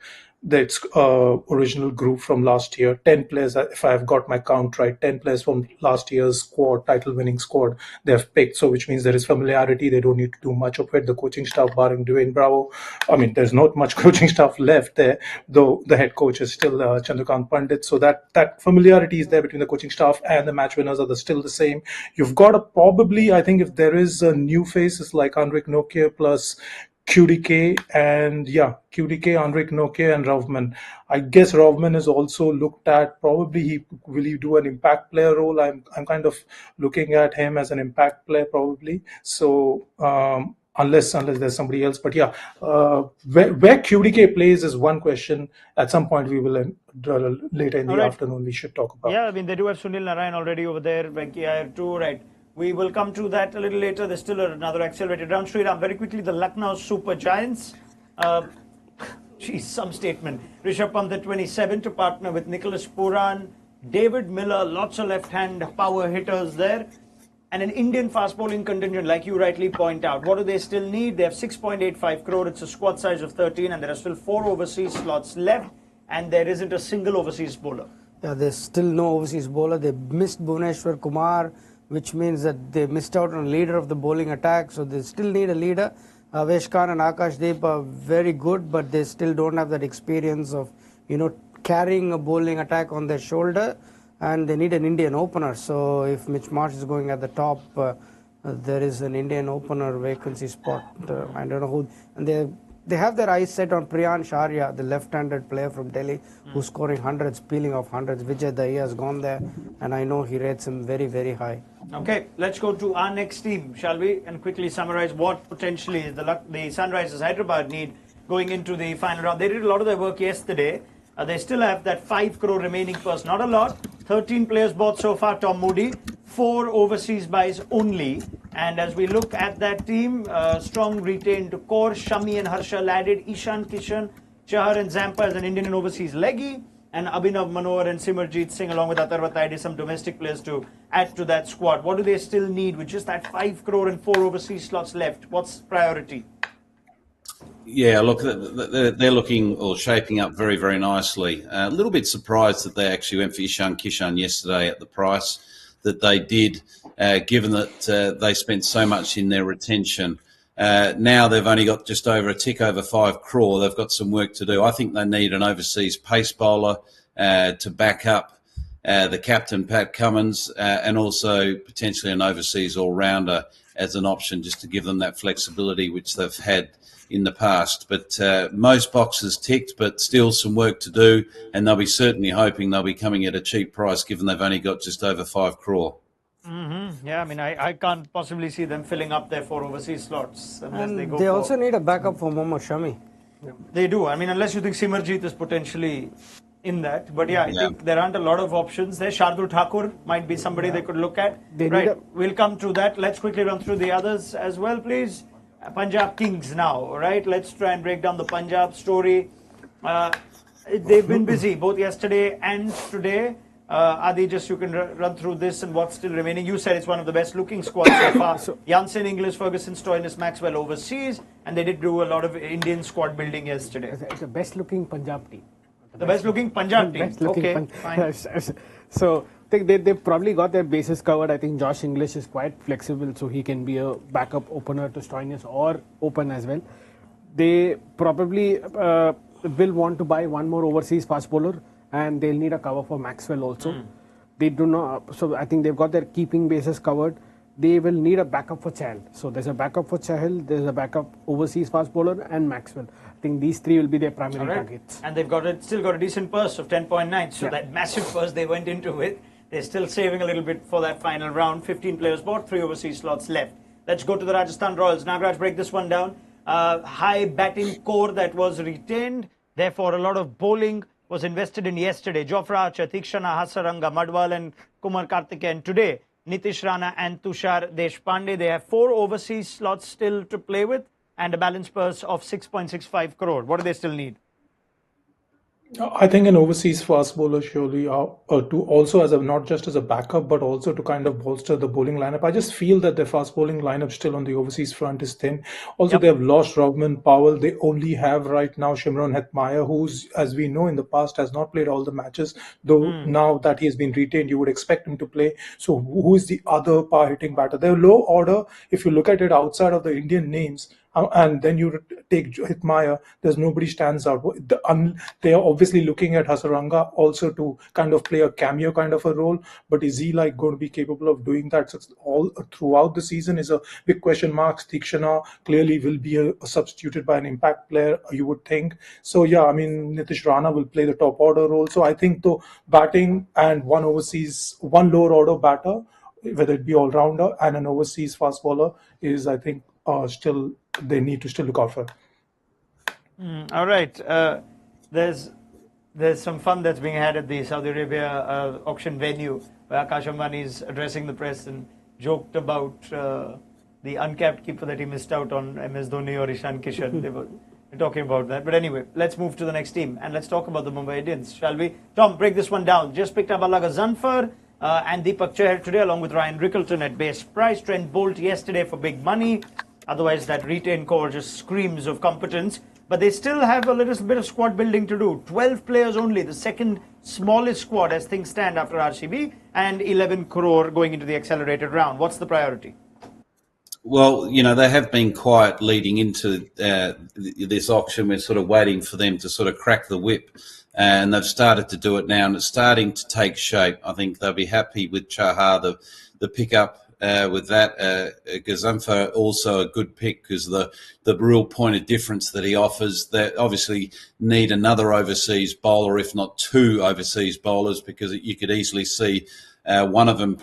its original group from last year. 10 players, if I've got my count right, 10 players from last year's squad, title-winning squad, they have picked. So which means there is familiarity. They don't need to do much of it. The coaching staff, barring Dwayne Bravo, I mean, there's not much coaching staff left there, though the head coach is still Chandrakant Pandit. So that familiarity is there between the coaching staff, and the match winners are still the same. You've got probably, I think, if there is a new faces like Andrik Nokia plus QDK and QDK, Andrik Nokia and Rovman. I guess Rovman is also looked at. Probably will he do an impact player role? I'm kind of looking at him as an impact player probably. So unless there's somebody else, but where QDK plays is one question. At some point we will later in the afternoon we should talk about. Yeah, I mean they do have Sunil Narayan already over there. Venki Iyer too, right? We will come to that a little later. There's still another accelerated round. Sriram, very quickly, the Lucknow Super Giants. Some statement. Rishabh Pant at 27 to partner with Nicholas Puran, David Miller, lots of left-hand power hitters there. And an Indian fast bowling contingent, like you rightly point out. What do they still need? They have 6.85 crore. It's a squad size of 13, and there are still 4 overseas slots left, and there isn't a single overseas bowler. Yeah, there's still no overseas bowler. They missed Bhuvneshwar Kumar, which means that they missed out on a leader of the bowling attack, so they still need a leader. Avesh Khan and Akash Deep are very good, but they still don't have that experience of, carrying a bowling attack on their shoulder, and they need an Indian opener. So if Mitch Marsh is going at the top, there is an Indian opener vacancy spot. I don't know who, and they have their eyes set on Priyan Sharia, the left-handed player from Delhi, who's scoring hundreds, peeling off hundreds. Vijay Dahiya has gone there, and I know he rates him very, very high. Okay, let's go to our next team, shall we? And quickly summarize what potentially the Sunrisers Hyderabad need going into the final round. They did a lot of their work yesterday. They still have that 5 crore remaining purse. Not a lot. 13 players bought so far, Tom Moody. 4 overseas buys only. And as we look at that team, strong retained core. Shami and Harshal added. Ishan Kishan, Chahar and Zampa as an Indian and overseas leggy. And Abhinav Manohar and Simarjeet Singh along with Atharva Taide, some domestic players to add to that squad. What do they still need with just that 5 crore and 4 overseas slots left? What's priority? Yeah, look, they're looking or shaping up very, very nicely. A little bit surprised that they actually went for Ishan Kishan yesterday at the price that they did, given that they spent so much in their retention. Now they've only got just over a tick over 5 crore. They've got some work to do. I think they need an overseas pace bowler to back up the captain, Pat Cummins, and also potentially an overseas all-rounder as an option just to give them that flexibility which they've had in the past. But most boxes ticked, but still some work to do, and they'll be certainly hoping they'll be coming at a cheap price given they've only got just over 5 crore. Yeah, I mean, I can't possibly see them filling up their 4 overseas slots unless And they go they also need a backup for Mohammad Shami. They do. I mean, unless you think Simarjeet is potentially in that. But yeah, I think there aren't a lot of options there. Shardul Thakur might be somebody they could look at. Right, we'll come to that. Let's quickly run through the others as well, please. Punjab Kings now, right? Let's try and break down the Punjab story. They've been busy both yesterday and today. Adi, just you can run through this and what's still remaining. You said it's one of the best looking squads so far. Jansen, Inglis, Ferguson, Stoinis, Maxwell overseas, and they did do a lot of Indian squad building yesterday. It's the best looking Punjab team. The best looking Punjab team. Okay, fine. So I think they've probably got their bases covered. I think Josh English is quite flexible, so he can be a backup opener to Stoinis or open as well. They probably will want to buy one more overseas fast bowler, and they'll need a cover for Maxwell also. They do not. So I think they've got their keeping bases covered. They will need a backup for Chahal. So there's a backup for Chahal, there's a backup overseas fast bowler, and Maxwell. I think these three will be their primary targets. And they've still got a decent purse of 10.9. So that massive purse they went into it, they're still saving a little bit for that final round. 15 players bought, 3 overseas slots left. Let's go to the Rajasthan Royals. Nagaraj, break this one down. High batting core that was retained. Therefore, a lot of bowling was invested in yesterday. Jofra Archer, Tikshana, Hasaranga, Madwal and Kumar Karthike. And today, Nitish Rana and Tushar Deshpande. They have 4 overseas slots still to play with and a balance purse of 6.65 crore. What do they still need? I think an overseas fast bowler surely to also as not just as a backup but also to kind of bolster the bowling lineup. I just feel that their fast bowling lineup still on the overseas front is thin. Also, they have lost Rovman Powell. They only have right now Shimron Hetmyer, who's, as we know, in the past has not played all the matches. Though now that he has been retained, you would expect him to play. So who is the other power hitting batter? They're low order. If you look at it outside of the Indian names, and then you take Hitmyer, there's nobody stands out. They are obviously looking at Hasaranga also to kind of play a cameo kind of a role, but is he like going to be capable of doing that? So all throughout the season is a big question mark. Tikshana clearly will be substituted by an impact player, you would think. So yeah, I mean, Nitish Rana will play the top order role. So I think though batting and one lower order batter, whether it be all-rounder and an overseas fast bowler, is I think still they need to still look out for. All right. There's some fun that's being had at the Saudi Arabia auction venue where Akash Ambani is addressing the press and joked about the uncapped keeper that he missed out on, MS Dhoni or Ishan Kishan. They were talking about that. But anyway, let's move to the next team and let's talk about the Mumbai Indians, shall we? Tom, break this one down. Just picked up Ghazanfar and Deepak Chahar today along with Ryan Rickleton at base price. Trent Bolt yesterday for big money. Otherwise, that retained core just screams of competence. But they still have a little bit of squad building to do. 12 players only, the second smallest squad as things stand after RCB, and 11 crore going into the accelerated round. What's the priority? Well, you know, they have been quiet leading into this auction. We're sort of waiting for them to sort of crack the whip. And they've started to do it now, and it's starting to take shape. I think they'll be happy with Chahar, the pickup. With that, Ghazanfar also a good pick because the real point of difference that he offers, they obviously need another overseas bowler, if not 2 overseas bowlers, because you could easily see one of them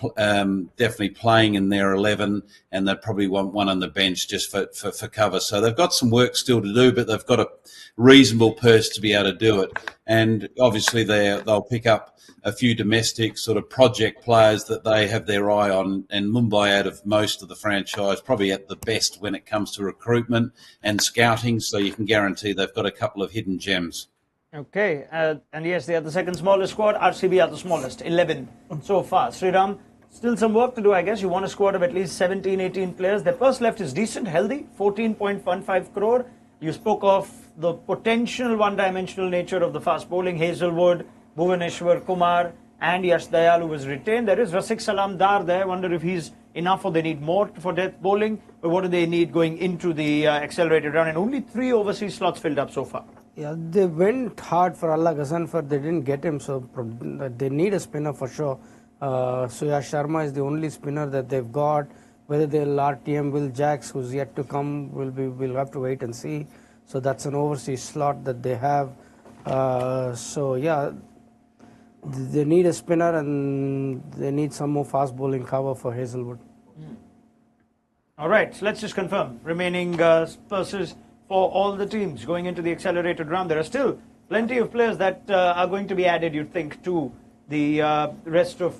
definitely playing in their 11, and they probably want one on the bench just for cover. So they've got some work still to do, but they've got a reasonable purse to be able to do it. And obviously they'll pick up a few domestic sort of project players that they have their eye on, and Mumbai out of most of the franchise probably at the best when it comes to recruitment and scouting, so you can guarantee they've got a couple of hidden gems. Okay, and yes, they are the second smallest squad. RCB are the smallest, 11 so far. Sriram, still some work to do, I guess. You want a squad of at least 17, 18 players. Their purse left is decent, healthy, 14.15 crore. You spoke of the potential one-dimensional nature of the fast bowling. Hazelwood, Bhuvneshwar Kumar and Yash Dayal, who was retained. There is Rasik Salamdar there. I wonder if he's enough or they need more for death bowling. But what do they need going into the accelerated round? And only 3 overseas slots filled up so far. Yeah, they went hard for Ghazanfar. They didn't get him, so they need a spinner for sure. Suyash Sharma is the only spinner that they've got. Whether they'll RTM Will Jacks, who's yet to come, we'll have to wait and see. So that's an overseas slot that they have. So yeah, they need a spinner and they need some more fast bowling cover for Hazelwood. All right, so let's just confirm. Remaining purses for all the teams going into the accelerated round. There are still plenty of players that are going to be added, you'd think, to the rest of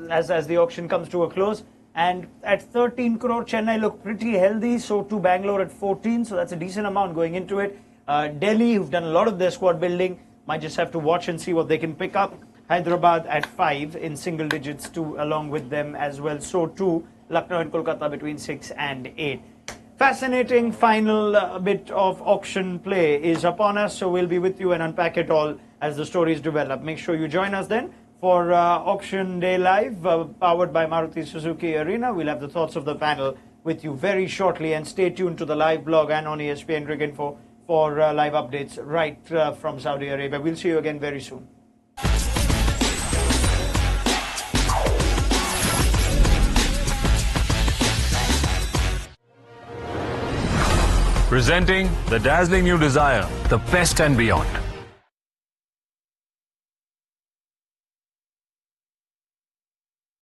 as the auction comes to a close. And at 13 crore, Chennai look pretty healthy. So too Bangalore at 14. So that's a decent amount going into it. Delhi, who've done a lot of their squad building, might just have to watch and see what they can pick up. Hyderabad at 5 in single digits too, along with them as well. So too Lucknow and Kolkata between 6 and 8. Fascinating final bit of auction play is upon us. So we'll be with you and unpack it all as the stories develop. Make sure you join us then for Auction Day Live, powered by Maruti Suzuki Arena. We'll have the thoughts of the panel with you very shortly, and stay tuned to the live blog and on ESPN Cricinfo for live updates right from Saudi Arabia. We'll see you again very soon. Presenting the dazzling new Desire, the best and beyond.